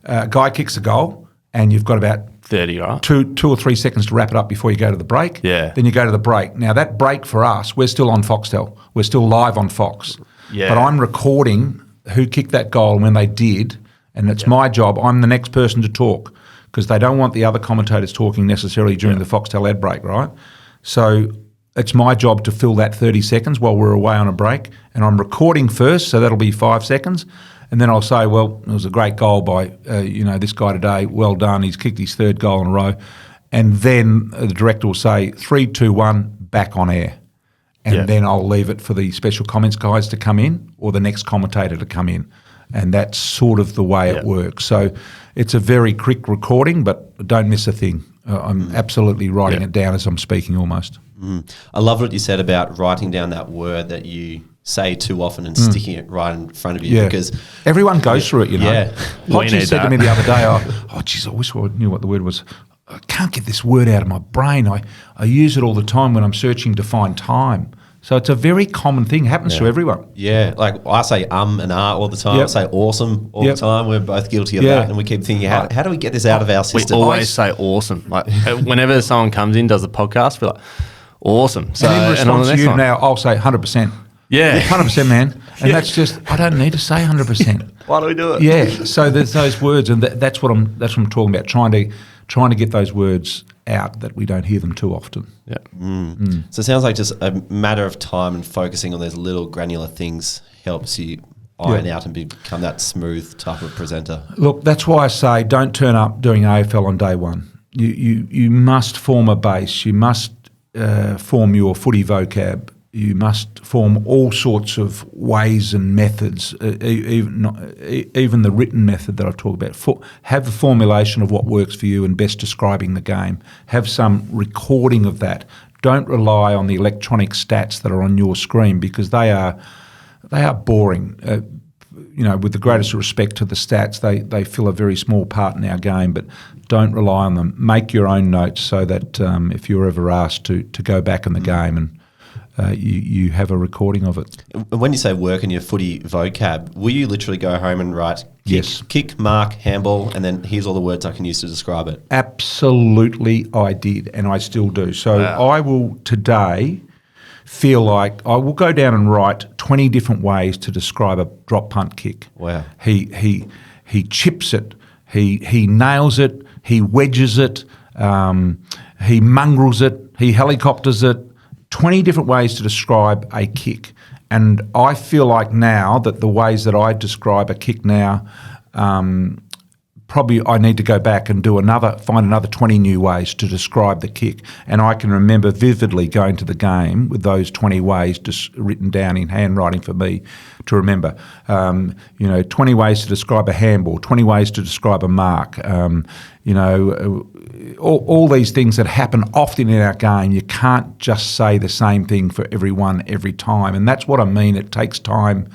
A guy kicks a goal, and you've got about 30, right? 2 or 3 seconds to wrap it up before you go to the break. Yeah. Then you go to the break. Now, that break for us, we're still on Foxtel. We're still live on Fox. Yeah. But I'm recording who kicked that goal and when they did, and it's my job. I'm the next person to talk because they don't want the other commentators talking necessarily during the Foxtel ad break, right? So it's my job to fill that 30 seconds while we're away on a break, and I'm recording first, so that'll be 5 seconds. And then I'll say, well, it was a great goal by, this guy today. Well done. He's kicked his 3rd goal in a row. And then the director will say, 3, 2, 1, back on air. And then I'll leave it for the special comments guys to come in or the next commentator to come in. And that's sort of the way it works. So it's a very quick recording, but don't miss a thing. I'm absolutely writing it down as I'm speaking almost. I love what you said about writing down that word that you say too often and sticking it right in front of you because everyone goes through it, Yeah. Hodgie said to me the other day, geez, I wish I knew what the word was. I can't get this word out of my brain. I use it all the time when I'm searching to find time. So it's a very common thing. It happens to everyone. Yeah, like I say and all the time. I say awesome all the time. We're both guilty of that, and we keep thinking, how do we get this out of our system? We always say awesome. Like whenever someone comes in, does a podcast, we're like, awesome. So, and in response to you now, I'll say 100%. Yeah. 100%, man. And that's just, I don't need to say 100%. Why do we do it? Yeah. So there's those words, and that's what I'm talking about. Trying to get those words out that we don't hear them too often. Yeah. So it sounds like just a matter of time and focusing on those little granular things helps you iron out and become that smooth type of presenter. Look, that's why I say don't turn up doing AFL on day one. You must form a base. You must form your footy vocab. You must form all sorts of ways and methods, even the written method that I've talked about. Have a formulation of what works for you and best describing the game. Have some recording of that. Don't rely on the electronic stats that are on your screen because they are boring. With the greatest respect to the stats, they fill a very small part in our game, but don't rely on them. Make your own notes so that if you're ever asked to go back in the game and you have a recording of it. When you say work in your footy vocab, will you literally go home and write kick, mark, handball, and then here's all the words I can use to describe it? Absolutely I did, and I still do. So I will today feel like I will go down and write 20 different ways to describe a drop punt kick. Wow. He chips it, he nails it, he wedges it, he mongrels it, he helicopters it. 20 different ways to describe a kick. And I feel like now that the ways that I describe a kick now, probably I need to go back and find another 20 new ways to describe the kick. And I can remember vividly going to the game with those 20 ways just written down in handwriting for me to remember. 20 ways to describe a handball, 20 ways to describe a mark, all these things that happen often in our game. You can't just say the same thing for everyone every time. And that's what I mean. It takes time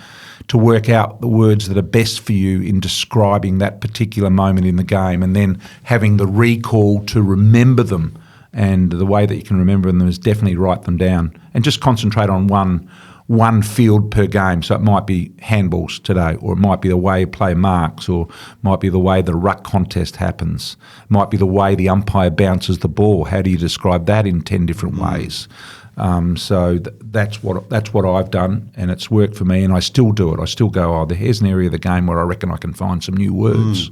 to work out the words that are best for you in describing that particular moment in the game and then having the recall to remember them. And the way that you can remember them is definitely write them down and just concentrate on one field per game. So it might be handballs today, or it might be the way you play marks, or it might be the way the ruck contest happens. It might be the way the umpire bounces the ball. How do you describe that in 10 different ways? So that's what I've done, and it's worked for me, and I still do it. I still go, here's an area of the game where I reckon I can find some new words.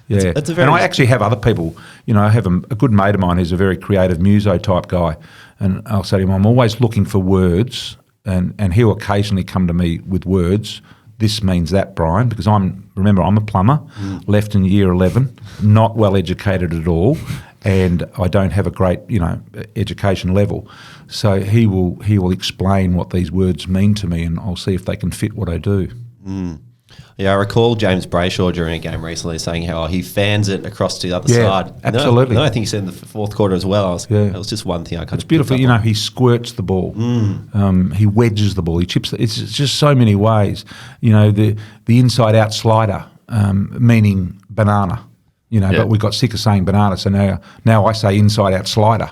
Yeah, and I actually have other people. I have a good mate of mine who's a very creative muso type guy, and I'll say to him, I'm always looking for words, and he'll occasionally come to me with words. This means that, Brian, because I'm a plumber, left in year 11, not well educated at all, and I don't have a great, education level. So he will explain what these words mean to me, and I'll see if they can fit what I do. Yeah, I recall James Brayshaw during a game recently saying how he fans it across to the other side. Absolutely. No, I think he said in the fourth quarter as well. It was just one thing I kind It's beautiful. He squirts the ball. He wedges the ball. He chips it. It's just so many ways. The inside-out slider, meaning banana. But we got sick of saying banana, so now I say inside-out slider.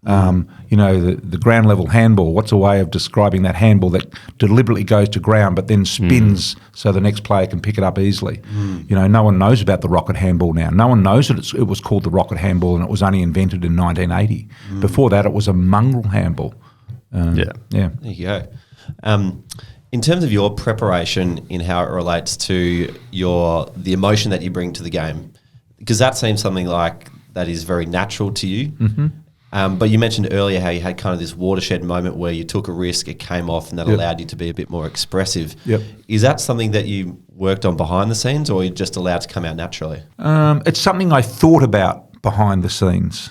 The ground level handball, what's a way of describing that handball that deliberately goes to ground but then spins so the next player can pick it up easily? No one knows about the rocket handball now. No one knows that it was called the rocket handball and it was only invented in 1980. Before that, it was a mongrel handball. There you go. In terms of your preparation in how it relates to the emotion that you bring to the game, because that seems something like that is very natural to you. But you mentioned earlier how you had kind of this watershed moment where you took a risk, it came off, and that allowed you to be a bit more expressive. Is that something that you worked on behind the scenes, or you just allowed to come out naturally? It's something I thought about behind the scenes.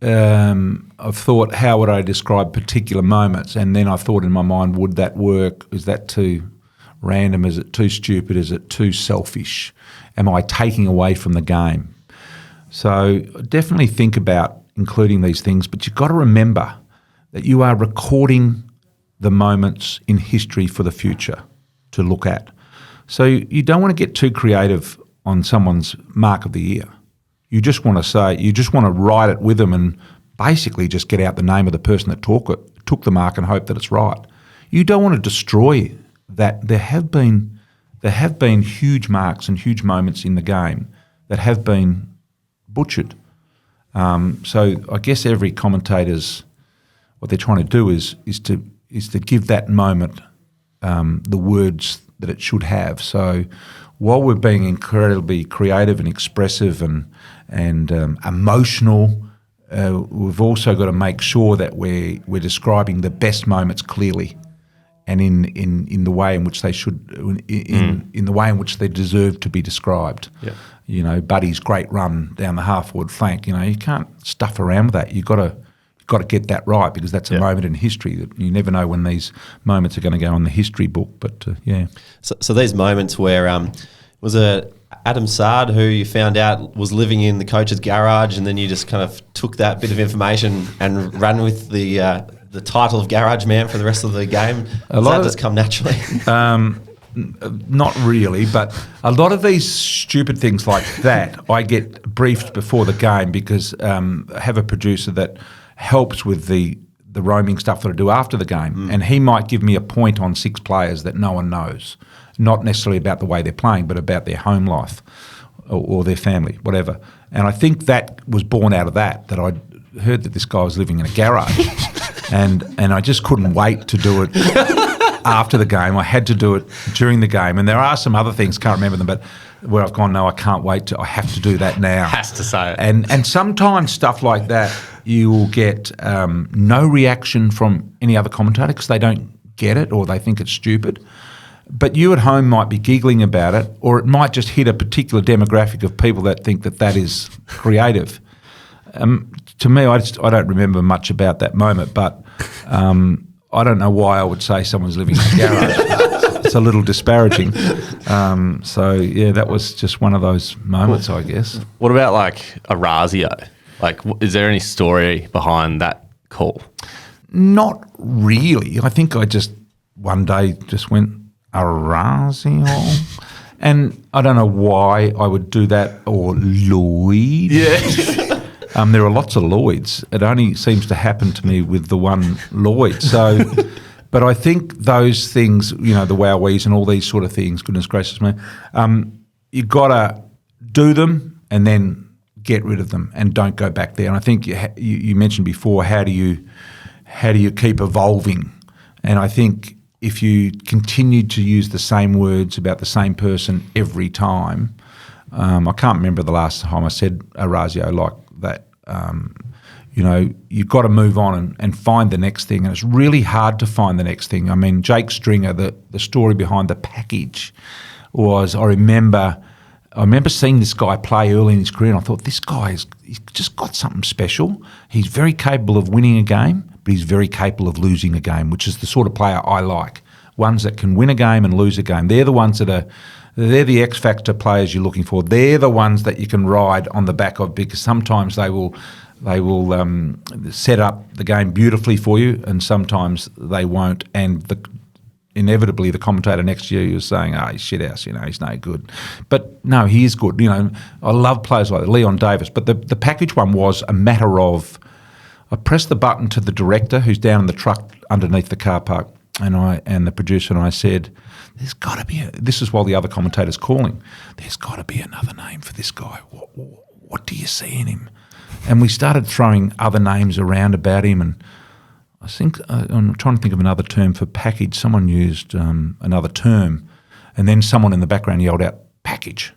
I've thought, how would I describe particular moments? And then I've thought in my mind, would that work? Is that too random? Is it too stupid? Is it too selfish? Am I taking away from the game? So definitely think about including these things, but you've got to remember that you are recording the moments in history for the future to look at. So you don't want to get too creative on someone's mark of the year. You just want to write it with them and basically just get out the name of the person that took the mark and hope that it's right. You don't want to destroy that. There have been huge marks and huge moments in the game that have been butchered. So I guess every commentator's, what they're trying to do is to give that moment the words that it should have. So while we're being incredibly creative and expressive and emotional, we've also got to make sure that we're describing the best moments clearly and in the way in which they should, in the way in which they deserve to be described. Buddy's great run down the half-forward flank. You can't stuff around with that. You've got to get that right, because that's a moment in history that you never know when these moments are going to go on the history book. But So these moments where was it Adam Sard who you found out was living in the coach's garage, and then you just kind of took that bit of information and ran with the title of garage man for the rest of the game? Does that just come naturally? Not really, but a lot of these stupid things like that, I get briefed before the game, because I have a producer that helps with the roaming stuff that I do after the game, and he might give me a point on 6 players that no one knows, not necessarily about the way they're playing, but about their home life or their family, whatever. And I think that was born out of that I heard that this guy was living in a garage, and I just couldn't wait to do it after the game. I had to do it during the game, and there are some other things, can't remember them, but where I've gone, no, I can't wait I have to do that now. Has to say it. And sometimes stuff like that, you will get no reaction from any other commentator because they don't get it or they think it's stupid. But you at home might be giggling about it, or it might just hit a particular demographic of people that think that is creative. To me, I don't remember much about that moment, but I don't know why I would say someone's living in a garage. It's a little disparaging. That was just one of those moments, I guess. What about like Orazio? Like, is there any story behind that call? Not really. I think I just one day just went, Orazio? And I don't know why I would do that, or Lloyd. Yeah. There are lots of Lloyds. It only seems to happen to me with the one Lloyd. So, but I think those things, the wowies and all these sort of things, goodness gracious me, you've got to do them and then get rid of them and don't go back there. And I think you mentioned before, how do you keep evolving? And I think if you continue to use the same words about the same person every time, I can't remember the last time I said Orazio like that. You've got to move on and find the next thing, and it's really hard to find the next thing. I mean, Jake Stringer, the story behind the package was, I remember seeing this guy play early in his career, and I thought, he's just got something special. He's very capable of winning a game, but he's very capable of losing a game, which is the sort of player I like. Ones that can win a game and lose a game. They're the ones they're the X factor players you're looking for. They're the ones that you can ride on the back of, because sometimes they will set up the game beautifully for you, and sometimes they won't. And inevitably, the commentator next to you is saying, he's shit house, he's no good. But no, he is good. I love players like Leon Davis. But the package one was a matter of, I pressed the button to the director who's down in the truck underneath the car park, and the producer and I said, there's got to be this is while the other commentator's calling, there's got to be another name for this guy. What do you see in him? And we started throwing other names around about him, and I think I'm trying to think of another term for package. Someone used another term, and then someone in the background yelled out, package.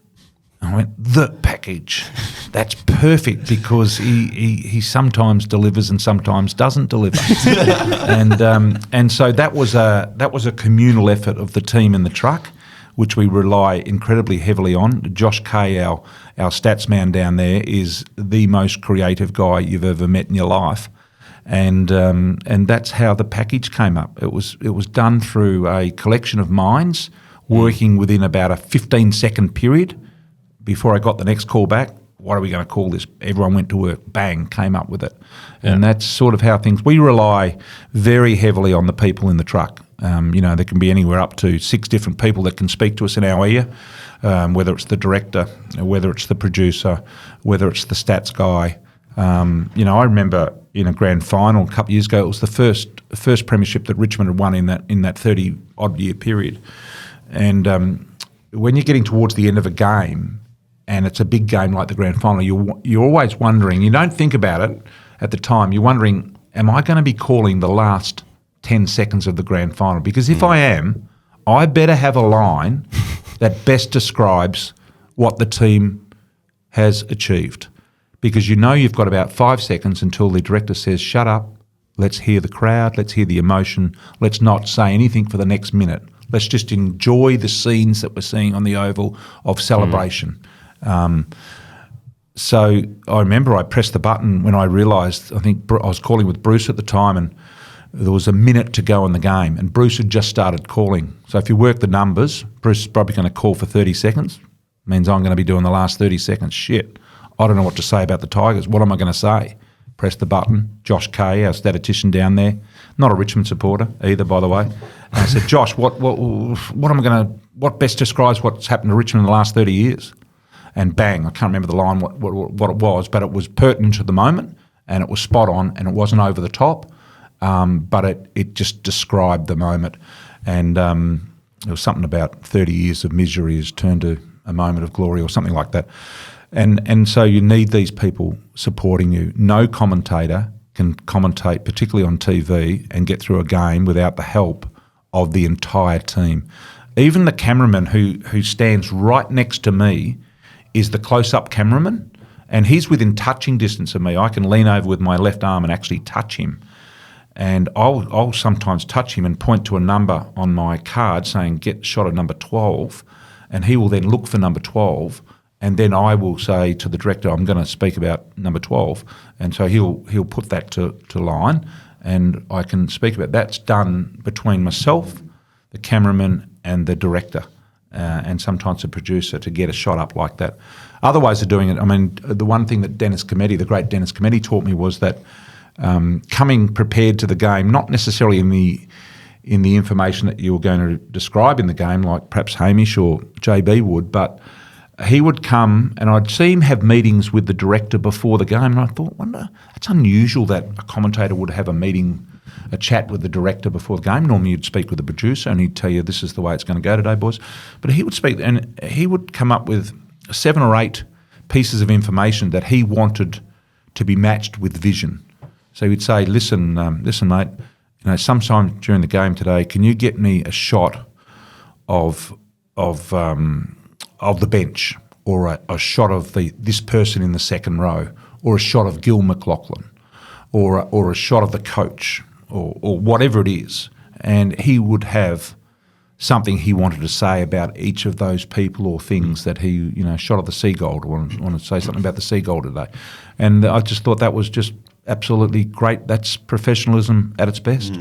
I went, the package. That's perfect because he sometimes delivers and sometimes doesn't deliver. and so that was a communal effort of the team in the truck, which we rely incredibly heavily on. Josh Kay, our stats man down there, is the most creative guy you've ever met in your life. And that's how the package came up. It was done through a collection of minds working within about a 15-second period. Before I got the next call back, what are we going to call this? Everyone went to work, bang, came up with it. Yeah. And that's sort of how we rely very heavily on the people in the truck. There can be anywhere up to 6 different people that can speak to us in our ear, whether it's the director, whether it's the producer, whether it's the stats guy. I remember in a grand final a couple of years ago, it was the first premiership that Richmond had won in that 30-odd year period. And when you're getting towards the end of a game, and it's a big game like the grand final, you're always wondering, you don't think about it at the time, you're wondering, am I going to be calling the last 10 seconds of the grand final? Because if I am, I better have a line that best describes what the team has achieved. Because you've got about 5 seconds until the director says, shut up, let's hear the crowd, let's hear the emotion, let's not say anything for the next minute. Let's just enjoy the scenes that we're seeing on the Oval of celebration. So I remember I pressed the button when I realised, I think I was calling with Bruce at the time, and there was a minute to go in the game, and Bruce had just started calling. So if you work the numbers, Bruce is probably going to call for 30 seconds. Means I'm going to be doing the last 30 seconds. Shit, I don't know what to say about the Tigers. What am I going to say? Press the button. Josh Kay, our statistician down there, not a Richmond supporter either, by the way. And I said, Josh, what best describes what's happened to Richmond in the last 30 years? And bang, I can't remember the line, what it was, but it was pertinent to the moment, and it was spot on, and it wasn't over the top, but it just described the moment. And there was something about 30 years of misery has turned to a moment of glory or something like that. And so you need these people supporting you. No commentator can commentate, particularly on TV, and get through a game without the help of the entire team. Even the cameraman who stands right next to me is the close-up cameraman, and he's within touching distance of me. I can lean over with my left arm and actually touch him. And I'll sometimes touch him and point to a number on my card saying, get shot at number 12, and he will then look for number 12, and then I will say to the director, I'm going to speak about number 12, and so he'll put that to line, and I can speak about that's done between myself, the cameraman, and the director. And sometimes a producer to get a shot up like that. Other ways of doing it, I mean, the one thing that the great Dennis Cometti taught me was that coming prepared to the game, not necessarily in the information that you were going to describe in the game, like perhaps Hamish or JB would, but he would come and I'd see him have meetings with the director before the game, and I thought, it's unusual that a commentator would have a chat with the director before the game. Normally you'd speak with the producer and he'd tell you this is the way it's going to go today, boys. But he would speak and he would come up with 7 or 8 pieces of information that he wanted to be matched with vision. So he would say, listen, mate, sometime during the game today, can you get me a shot of the bench, or a shot of this person in the second row, or a shot of Gil McLachlan, or a shot of the coach, or whatever it is. And he would have something he wanted to say about each of those people or things that he, shot of the seagull. I want to say something about the seagull today. And I just thought that was just absolutely great. That's professionalism at its best.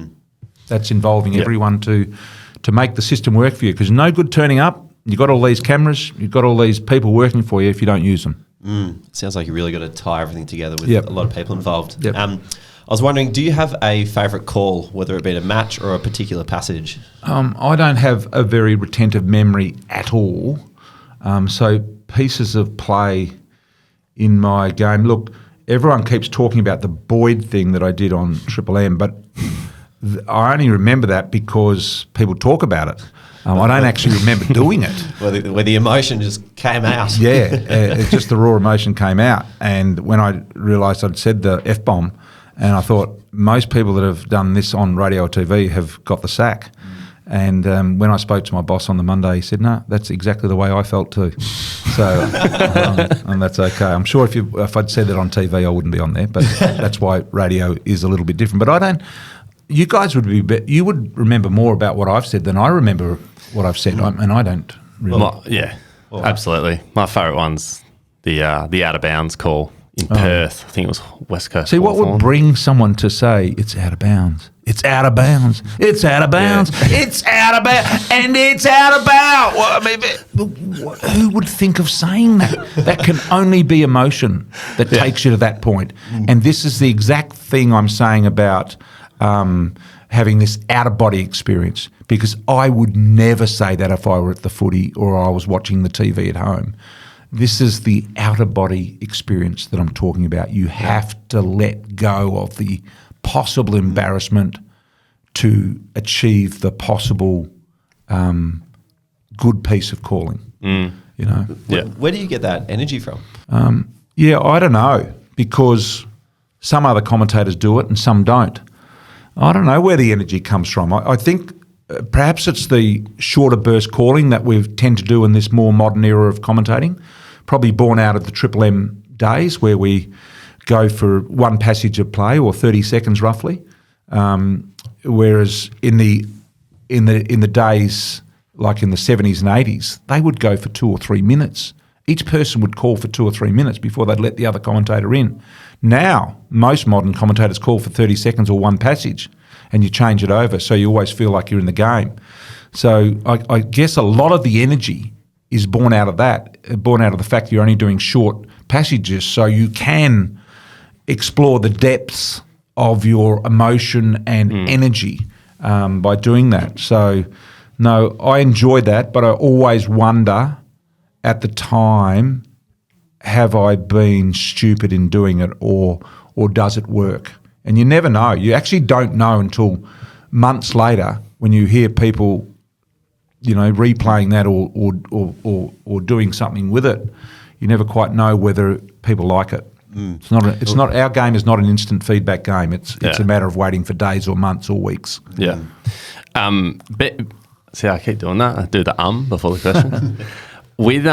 That's involving everyone to make the system work for you, because no good turning up. You've got all these cameras, you've got all these people working for you if you don't use them. Sounds like you really got to tie everything together with a lot of people involved. Yep. I was wondering, do you have a favourite call, whether it be a match or a particular passage? I don't have a very retentive memory at all. So pieces of play in my game, look, everyone keeps talking about the Boyd thing that I did on Triple M, but I only remember that because people talk about it. I don't actually remember doing it. Where the emotion just came out. Yeah, it's just the raw emotion came out. And when I realised I'd said the F-bomb, and I thought most people that have done this on radio or TV have got the sack. And when I spoke to my boss on the Monday, he said, no, that's exactly the way I felt too. So, and that's okay. I'm sure if I'd said that on TV, I wouldn't be on there, but that's why radio is a little bit different. But you guys would you would remember more about what I've said than I remember what I've said, and I don't really. Absolutely. My favourite one's the out of bounds call in Perth. I think it was West Coast. See, what would bring someone to say it's out of bounds? It's out of bounds. It's out of bounds. Yeah. It's out of bounds. And it's out of bounds. Well, I mean, who would think of saying that? That can only be emotion that takes you to that point. And this is the exact thing I'm saying about having this out-of-body experience, because I would never say that if I were at the footy or I was watching the TV at home. This is the out-of-body experience that I'm talking about. You have to let go of the possible embarrassment to achieve the possible good piece of calling. You know. Yeah. Where do you get that energy from? I don't know, because some other commentators do it and some don't. I don't know where the energy comes from. I think perhaps it's the shorter burst calling that we tend to do in this more modern era of commentating, probably born out of the Triple M days where we go for one passage of play or 30 seconds roughly, whereas in the days like in the 70s and 80s, they would go for 2 or 3 minutes. Each person would call for 2 or 3 minutes before they'd let the other commentator in. Now, most modern commentators call for 30 seconds or one passage, and you change it over, so you always feel like you're in the game. So I guess a lot of the energy is born out of that, born out of the fact you're only doing short passages, so you can explore the depths of your emotion and energy by doing that. So, no, I enjoy that, but I always wonder at the time, have I been stupid in doing it, or does it work? And you never know. You actually don't know until months later when you hear people, you know, replaying that or doing something with it. You never quite know whether people like it. It's not. Our game is not an instant feedback game. It's a matter of waiting for days or months or weeks. Yeah. But see, I keep doing that. I do the before the question. With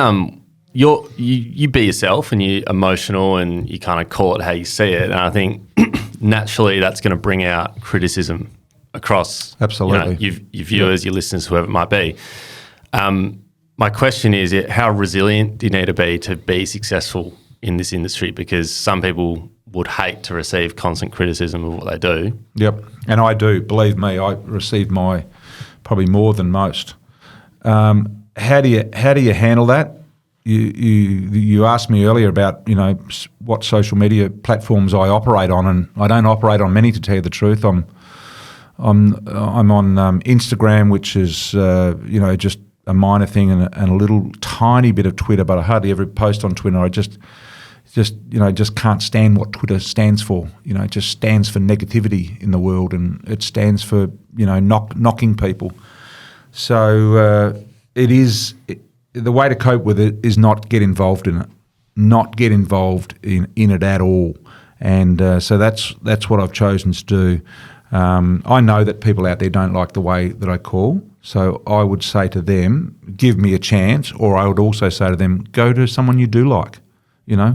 you be yourself and you're emotional and you kind of call it how you see it. And I think naturally that's going to bring out criticism across absolutely your viewers, your listeners, whoever it might be. My question is, how resilient do you need to be successful in this industry? Because some people would hate to receive constant criticism of what they do. Yep, and I do. Believe me, I receive probably more than most. How do you handle that? You asked me earlier about what social media platforms I operate on, and I don't operate on many, to tell you the truth. I'm on Instagram, which is just a minor thing, and a little tiny bit of Twitter, but I hardly ever post on Twitter. I just can't stand what Twitter stands for. It just stands for negativity in the world, and it stands for knocking people. So the way to cope with it is not get involved in it, not get involved in it at all. And so that's what I've chosen to do. I know that people out there don't like the way that I call, so I would say to them, give me a chance, or I would also say to them, go to someone you do like.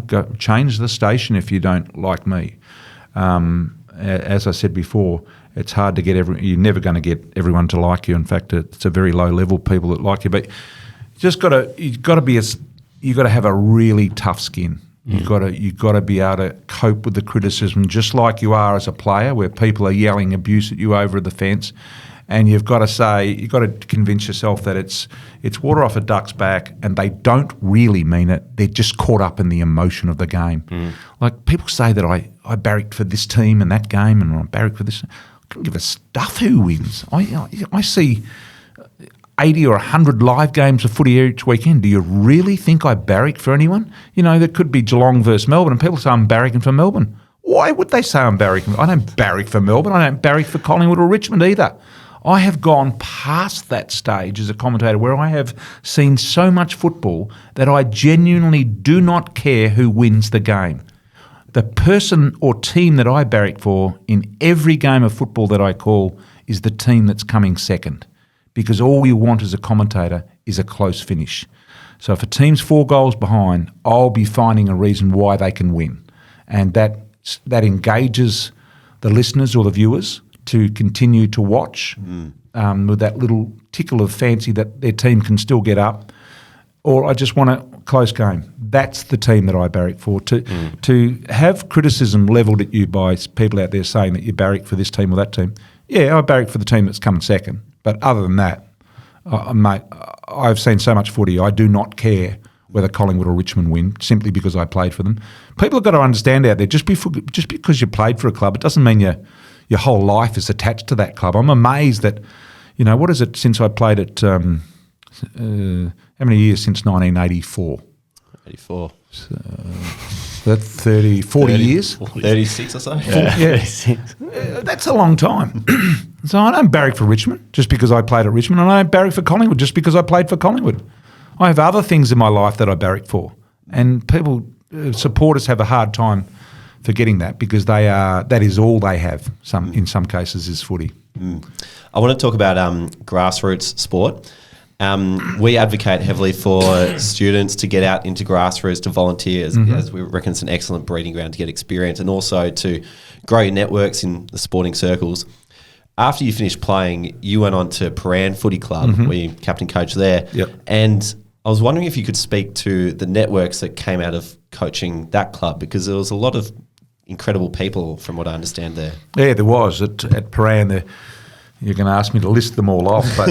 Go change the station if you don't like me. As I said before, it's hard to get you're never going to get everyone to like you. In fact, it's a very low level people that like you. But you've got to have a really tough skin. You've got to be able to cope with the criticism, just like you are as a player, where people are yelling abuse at you over the fence, and you've got to convince yourself that it's water off a duck's back, and they don't really mean it. They're just caught up in the emotion of the game. Like people say that I barracked for this team and that game, and I barracked for this. I couldn't give a stuff who wins. I see 80 or 100 live games of footy each weekend. Do you really think I barrack for anyone? You know, there could be Geelong versus Melbourne, and people say I'm barracking for Melbourne. Why would they say I'm barracking? I don't barrack for Melbourne. I don't barrack for Collingwood or Richmond either. I have gone past that stage as a commentator where I have seen so much football that I genuinely do not care who wins the game. The person or team that I barrack for in every game of football that I call is the team that's coming second, because all you want as a commentator is a close finish. So if a team's 4 goals behind, I'll be finding a reason why they can win. And that engages the listeners or the viewers to continue to watch with that little tickle of fancy that their team can still get up, or I just want a close game. That's the team that I barrack for. To have criticism levelled at you by people out there saying that you barrack for this team or that team, yeah, I barrack for the team that's coming second. But other than that, mate, I've seen so much footy, I do not care whether Collingwood or Richmond win, simply because I played for them. People have got to understand out there, just because you played for a club, it doesn't mean your whole life is attached to that club. I'm amazed that, you know, what is it since I played at, how many years since 1984? 84. So, that's 40 years? 36 or so? Yeah. That's a long time. So I don't barrack for Richmond just because I played at Richmond, and I don't barrack for Collingwood just because I played for Collingwood. I have other things in my life that I barrack for, and people, supporters have a hard time forgetting that, because that is all they have. In some cases is footy. I want to talk about grassroots sport. We advocate heavily for students to get out into grassroots, to volunteer, as we reckon it's an excellent breeding ground to get experience, and also to grow your networks in the sporting circles. After you finished playing, you went on to Paran Footy Club, where you captain coach there. Yep. And I was wondering if you could speak to the networks that came out of coaching that club, because there was a lot of incredible people, from what I understand there. Yeah, there was at Paran. You're going to ask me to list them all off, but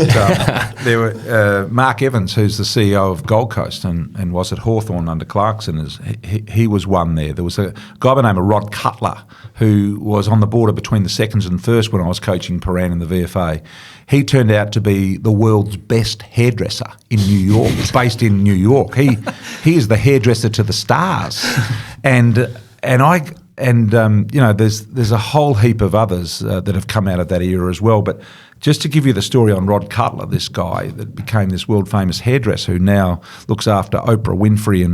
there were Mark Evans, who's the CEO of Gold Coast and was at Hawthorn under Clarkson. He was one there. There was a guy by the name of Rod Cutler, who was on the border between the seconds and first when I was coaching Paran in the VFA. He turned out to be the world's best hairdresser in New York, based in New York. He is the hairdresser to the stars, and you know, there's a whole heap of others that have come out of that era as well. But just to give you the story on Rod Cutler, this guy that became this world-famous hairdresser who now looks after Oprah Winfrey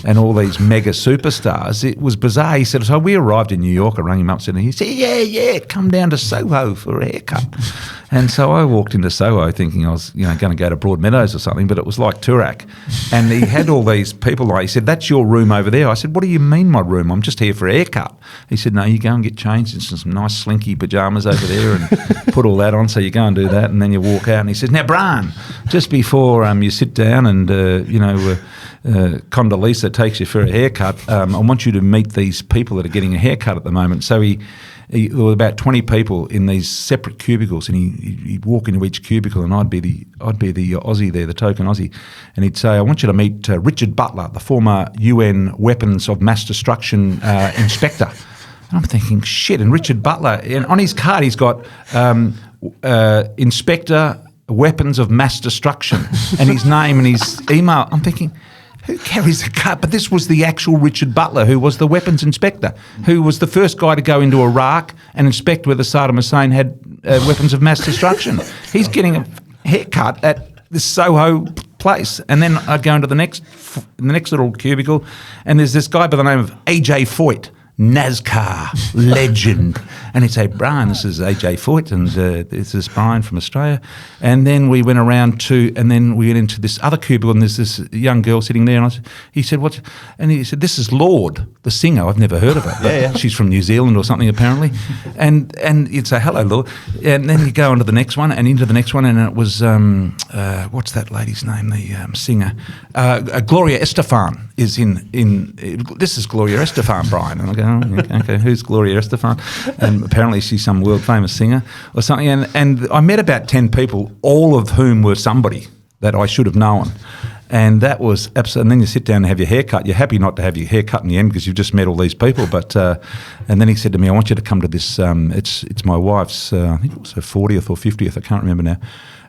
and all these mega superstars, it was bizarre. He said, so we arrived in New York, I rang him up, and he said, yeah, come down to Soho for a haircut. And so I walked into Soho thinking I was, going to go to Broadmeadows or something, but it was like Toorak. And he had all these people, he said, that's your room over there. I said, what do you mean my room? I'm just here for a haircut. He said, no, you go and get changed into some nice slinky pyjamas over there and put all that on, so you go and do that, and then you walk out. And he says, now, Brian, just before you sit down and, Condoleezza takes you for a haircut, I want you to meet these people that are getting a haircut at the moment. So there were about 20 people in these separate cubicles, and he'd walk into each cubicle, and I'd be the Aussie there, the token Aussie, and he'd say, I want you to meet Richard Butler, the former UN Weapons of Mass Destruction inspector. And I'm thinking, shit, and Richard Butler, and on his card he's got Inspector Weapons of Mass Destruction, and his name and his email. I'm thinking, who carries a card? But this was the actual Richard Butler, who was the weapons inspector, who was the first guy to go into Iraq and inspect whether Saddam Hussein had weapons of mass destruction. He's getting a haircut at this Soho place. And then I'd go into the next little cubicle, and there's this guy by the name of AJ Foyt, NASCAR legend. And he'd say, Brian, this is AJ Foyt, and this is Brian from Australia. And then we went around and then we went into this other cubicle, and there's this young girl sitting there, and he said, what? And he said, this is Lorde, the singer. I've never heard of her. Yeah. She's from New Zealand or something, apparently. And you'd say, hello, Lorde. And then you go on to the next one, and into the next one, and it was, what's that lady's name, the singer? Gloria Estefan is in this is Gloria Estefan, Brian. And I go, okay, who's Gloria Estefan? And apparently she's some world famous singer or something. And I met about 10 people, all of whom were somebody that I should have known. And that was absolutely. And then you sit down and have your hair cut. You're happy not to have your hair cut in the end because you've just met all these people. But and then he said to me, I want you to come to this. It's my wife's. I think it was her 40th or 50th. I can't remember now.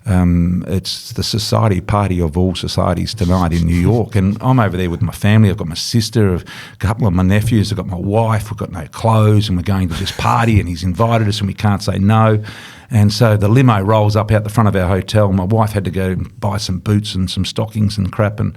It's the society party of all societies tonight in New York. And I'm over there with my family. I've got my sister, a couple of my nephews, I've got my wife, we've got no clothes, and we're going to this party, and he's invited us and we can't say no. And so the limo rolls up out the front of our hotel. My wife had to go and buy some boots and some stockings and crap and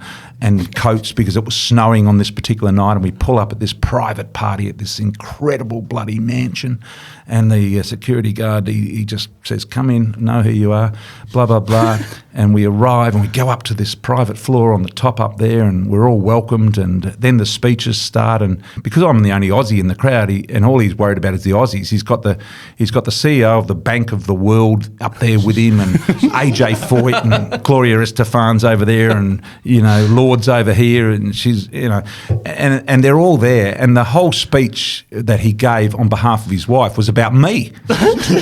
coats because it was snowing on this particular night. And we pull up at this private party at this incredible bloody mansion. And the security guard, he just says, come in, know who you are, blah, blah, blah. And we arrive and we go up to this private floor on the top up there, and we're all welcomed. And then the speeches start. And because I'm the only Aussie in the crowd, and all he's worried about is the Aussies, he's got the CEO of the Bank of the World up there with him, and AJ Foyt and Gloria Estefan's over there, and Lord's over here, and she's and they're all there. And the whole speech that he gave on behalf of his wife was about me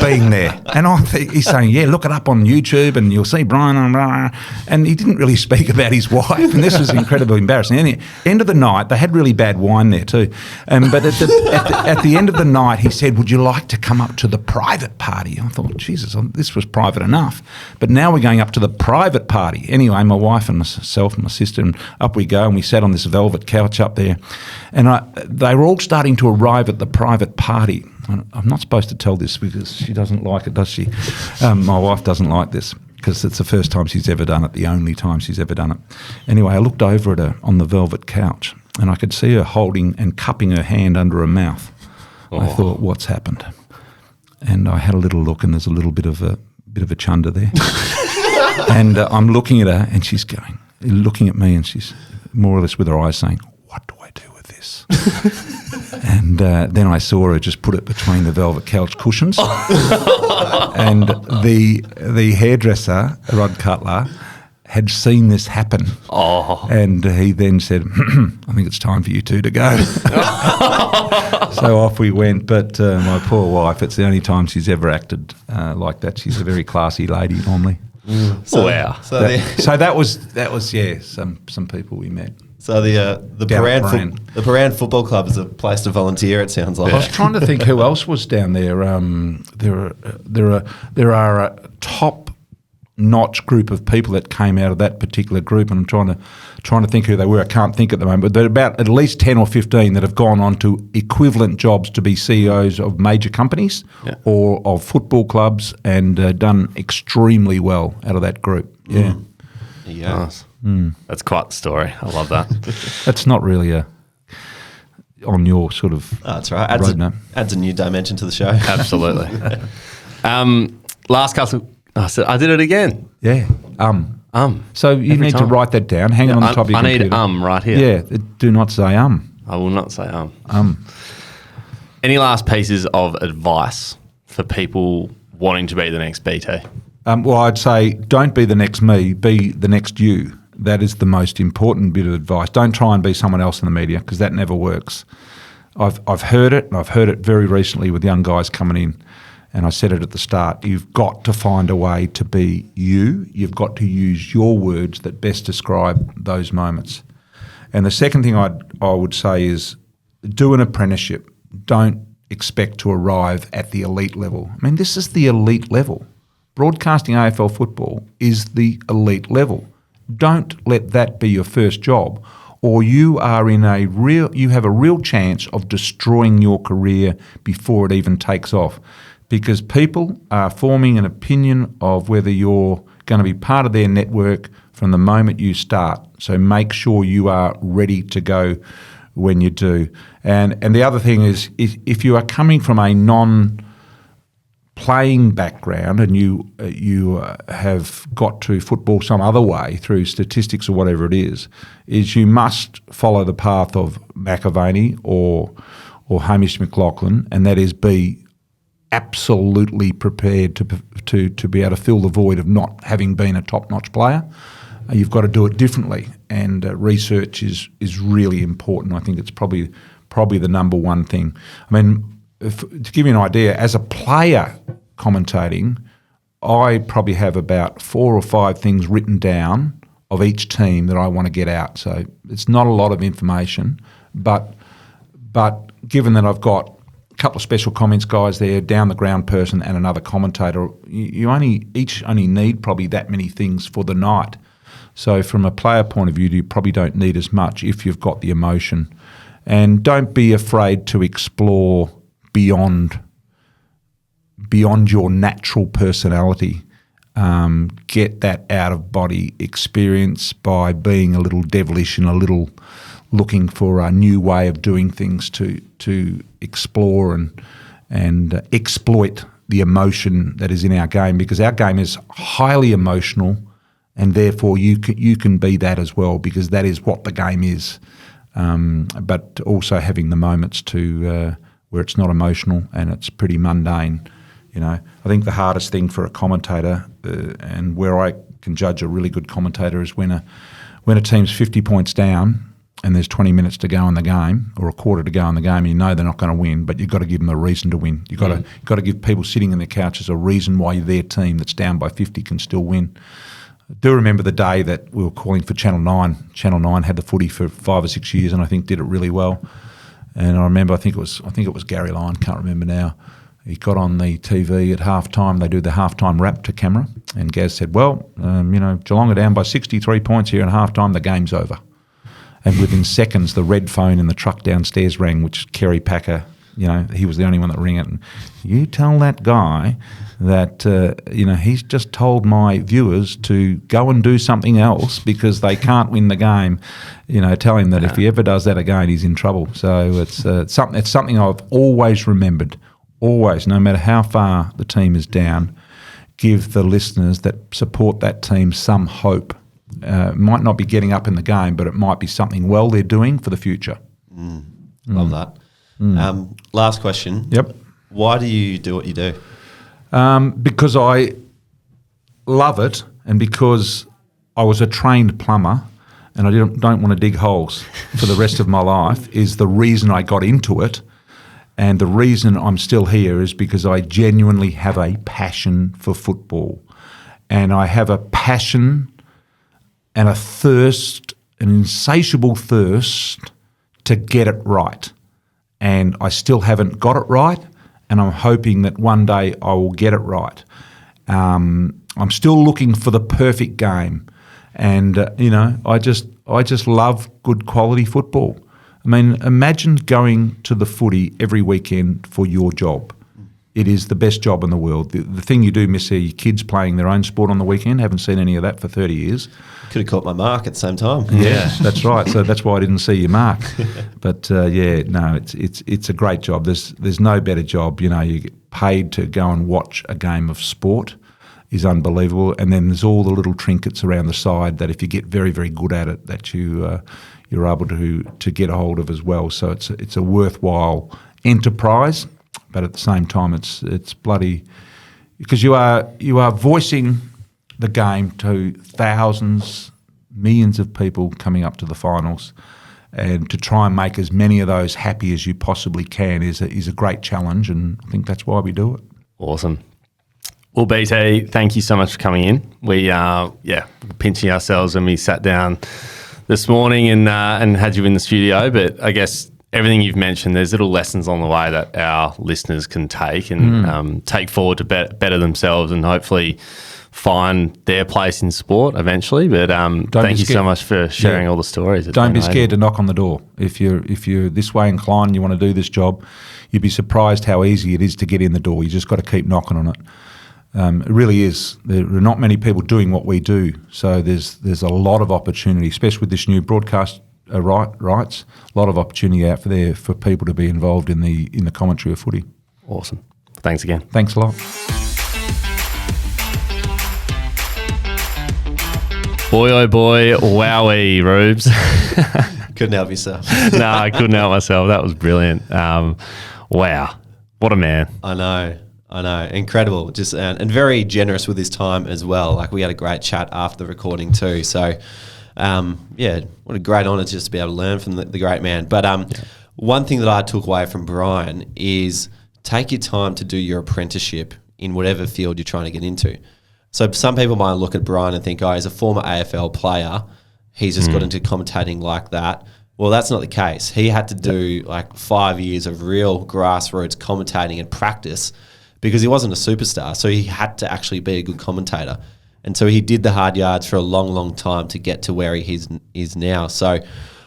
being there. And he's saying, yeah, look it up on YouTube and you'll see Brian, and he didn't really speak about his wife, and this was incredibly embarrassing. And at the end of the night, they had really bad wine there too, but at the end of the night, he said, would you like to come up to the private party? I thought, Jesus, this was private enough, but now we're going up to the private party. Anyway, my wife and myself and my sister, and up we go, and we sat on this velvet couch up there, and they were all starting to arrive at the private party. I'm not supposed to tell this because she doesn't like it, does she? My wife doesn't like this because it's the first time she's ever done it, the only time she's ever done it. Anyway, I looked over at her on the velvet couch, and I could see her holding and cupping her hand under her mouth. Oh. I thought, what's happened? And I had a little look, and there's a little bit of a chunder there. And I'm looking at her, and she's looking at me, and she's more or less with her eyes saying, what do I do with this? And then I saw her just put it between the velvet couch cushions. And the hairdresser, Rod Cutler, had seen this happen. Oh. And he then said, I think it's time for you two to go. So off we went. But my poor wife, it's the only time she's ever acted like that. She's a very classy lady normally. Wow. So that was some people we met. So the Paran Football Club is a place to volunteer, it sounds like. I was trying to think who else was down there. There are a top-notch group of people that came out of that particular group, and I'm trying to think who they were. I can't think at the moment, but there are about at least 10 or 15 that have gone on to equivalent jobs to be CEOs of major companies or of football clubs, and done extremely well out of that group. Yeah. Yeah. Nice. That's quite the story. I love that. That's not really on your sort of that's right. Adds a new dimension to the show. Absolutely. Last couple. I did it again. Yeah. So you need to write that down. Hang on the top of your computer. I need right here. Yeah. Do not say I will not say Any last pieces of advice for people wanting to be the next BT? Well, I'd say don't be the next me, be the next you. That is the most important bit of advice. Don't try and be someone else in the media, because that never works. I've heard it, and I've heard it very recently with young guys coming in, and I said it at the start. You've got to find a way to be you. You've got to use your words that best describe those moments. And the second thing I would say is do an apprenticeship. Don't expect to arrive at the elite level. I mean, this is the elite level. Broadcasting AFL football is the elite level. Don't let that be your first job, or you have a real chance of destroying your career before it even takes off, because people are forming an opinion of whether you're going to be part of their network from the moment you start. So make sure you are ready to go when you do. And the other thing is, if you are coming from a non-playing background and you have got to football some other way through statistics or whatever it is you must follow the path of McAvaney or Hamish McLachlan, and that is be absolutely prepared to be able to fill the void of not having been a top-notch player. You've got to do it differently, and research is really important. I think it's probably the number one thing. I mean, to give you an idea, as a player commentating, I probably have about 4 or 5 things written down of each team that I want to get out. So it's not a lot of information, but given that I've got a couple of special comments guys there, down the ground person and another commentator. You each only need probably that many things for the night. So from a player point of view, you probably don't need as much if you've got the emotion. And don't be afraid to explore beyond your natural personality. Get that out-of-body experience by being a little devilish and a little looking for a new way of doing things to explore and exploit the emotion that is in our game, because our game is highly emotional, and therefore you can be that as well, because that is what the game is. But also having the moments to where it's not emotional and it's pretty mundane. I think the hardest thing for a commentator, and where I can judge a really good commentator, is when a team's 50 points down and there's 20 minutes to go in the game, or a quarter to go in the game, and they're not going to win, but you've got to give them a reason to win. You've got to give people sitting in their couches a reason why their team that's down by 50 can still win. I do remember the day that we were calling for Channel 9. Channel 9 had the footy for 5 or 6 years, and I think did it really well. And I remember, I think it was Gary Lyon, can't remember now. He got on the TV at halftime. They do the halftime rap to camera, and Gaz said, "Well, Geelong are down by 63 points here at halftime. The game's over." And within seconds, the red phone in the truck downstairs rang, which Kerry Packer, he was the only one that rang it. And you tell that guy that, he's just told my viewers to go and do something else because they can't win the game. Tell him that if he ever does that again, he's in trouble. So it's something I've always remembered. Always, no matter how far the team is down, give the listeners that support that team some hope. Might not be getting up in the game, but it might be something well they're doing for the future. Love that. Last question. Yep. Why do you do what you do? Because I love it, and because I was a trained plumber and I don't want to dig holes for the rest of my life is the reason I got into it. And the reason I'm still here is because I genuinely have a passion for football. And I have a passion and a thirst, an insatiable thirst to get it right. And I still haven't got it right, and I'm hoping that one day I will get it right. I'm still looking for the perfect game. And, I just love good quality football. I mean, imagine going to the footy every weekend for your job. It is the best job in the world. The thing you do miss are your kids playing their own sport on the weekend. Haven't seen any of that for 30 years. Could have caught my mark at the same time. Yeah, that's right. So that's why I didn't see your mark. But it's a great job. There's no better job. You get paid to go and watch a game of sport is unbelievable. And then there's all the little trinkets around the side that if you get very, very good at it, that you're able to get a hold of as well. So it's a worthwhile enterprise, but at the same time it's bloody, because you are voicing the game to thousands, millions of people coming up to the finals, and to try and make as many of those happy as you possibly can is a great challenge, and I think that's why we do it. Awesome. Well, BT, thank you so much for coming in. We pinching ourselves when we sat down this morning and had you in the studio, but I guess everything you've mentioned, there's little lessons on the way that our listeners can take and take forward to better themselves and hopefully find their place in sport eventually. But thank you so much for sharing all the stories. Don't be scared to knock on the door. If you're this way inclined and you want to do this job, you'd be surprised how easy it is to get in the door. You just got to keep knocking on it. It really is. There are not many people doing what we do, so there's a lot of opportunity, especially with this new broadcast rights. A lot of opportunity out there for people to be involved in the commentary of footy. Awesome. Thanks again. Thanks a lot. Boy, oh boy, wowie, Rubes. Couldn't help yourself. No, I couldn't help myself. That was brilliant. Wow. What a man. I know. Incredible. Just and very generous with his time as well. Like, we had a great chat after the recording too. So, what a great honour just to be able to learn from the great man. But one thing that I took away from Brian is take your time to do your apprenticeship in whatever field you're trying to get into. So some people might look at Brian and think, he's a former AFL player. He's just got into commentating like that. Well, that's not the case. He had to do like 5 years of real grassroots commentating and practice because he wasn't a superstar. So he had to actually be a good commentator. And so he did the hard yards for a long, long time to get to where he is now. So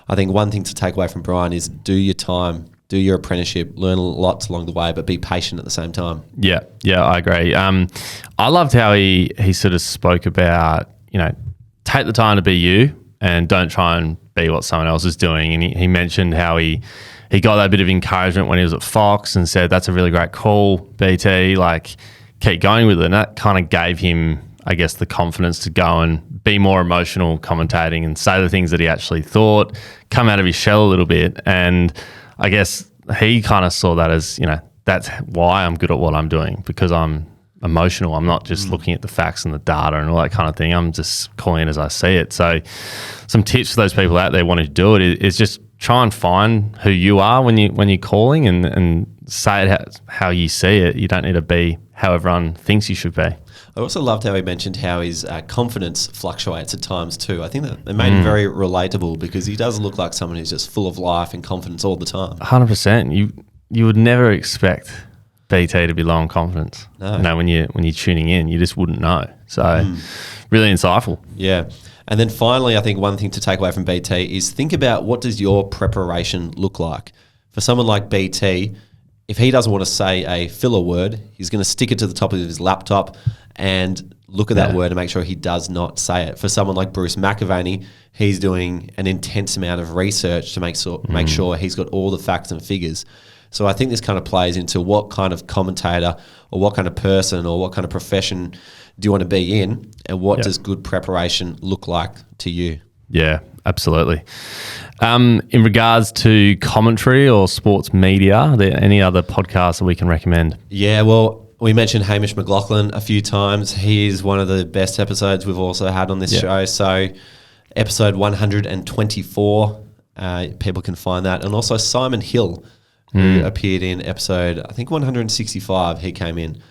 I think one thing to take away from Brian is do your time, do your apprenticeship, learn lots along the way, but be patient at the same time. Yeah, I agree. I loved how he sort of spoke about, take the time to be you and don't try and be what someone else is doing. And he mentioned how he got that bit of encouragement when he was at Fox and said, that's a really great call, BT, like keep going with it. And that kind of gave him, I guess, the confidence to go and be more emotional commentating and say the things that he actually thought, come out of his shell a little bit. And I guess he kind of saw that as, that's why I'm good at what I'm doing, because I'm emotional. I'm not just looking at the facts and the data and all that kind of thing. I'm just calling it as I see it. So some tips for those people out there wanting to do it is just try and find who you are when you're calling and say it how you see it. You don't need to be how everyone thinks you should be. I also loved how he mentioned how his confidence fluctuates at times too. I think that it made him very relatable because he does look like someone who's just full of life and confidence all the time. 100%. You would never expect BT to be low on confidence. No. When you're tuning in, you just wouldn't know. So really insightful. Yeah. And then finally, I think one thing to take away from BT is think about what does your preparation look like. For someone like BT, if he doesn't want to say a filler word, he's going to stick it to the top of his laptop and look at that word and make sure he does not say it. For someone like Bruce McAvaney, he's doing an intense amount of research to make sure he's got all the facts and figures. So I think this kind of plays into what kind of commentator or what kind of person or what kind of profession do you want to be in, and what does good preparation look like to you? Yeah, absolutely. In regards to commentary or sports media, are there any other podcasts that we can recommend? Yeah, well, we mentioned Hamish McLachlan a few times. He is one of the best episodes we've also had on this show. So episode 124, people can find that. And also Simon Hill, who appeared in episode, I think 165, he came in.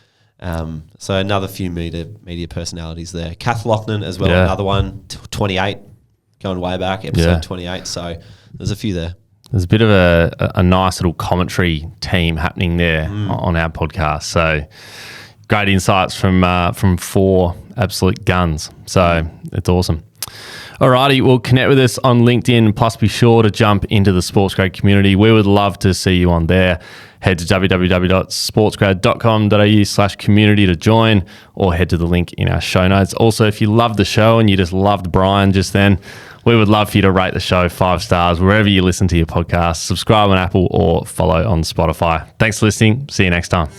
So another few media personalities there. Kath Loughnan as well, another one, 28, going way back, episode 28. So there's a few there. There's a bit of a nice little commentary team happening there on our podcast. So great insights from four absolute guns. So it's awesome. Alrighty, well, connect with us on LinkedIn, plus be sure to jump into the SportsGrad community. We would love to see you on there. Head to www.sportsgrad.com.au/community to join, or head to the link in our show notes. Also, if you love the show and you just loved Brian just then, we would love for you to rate the show 5 stars wherever you listen to your podcast. Subscribe on Apple or follow on Spotify. Thanks for listening. See you next time.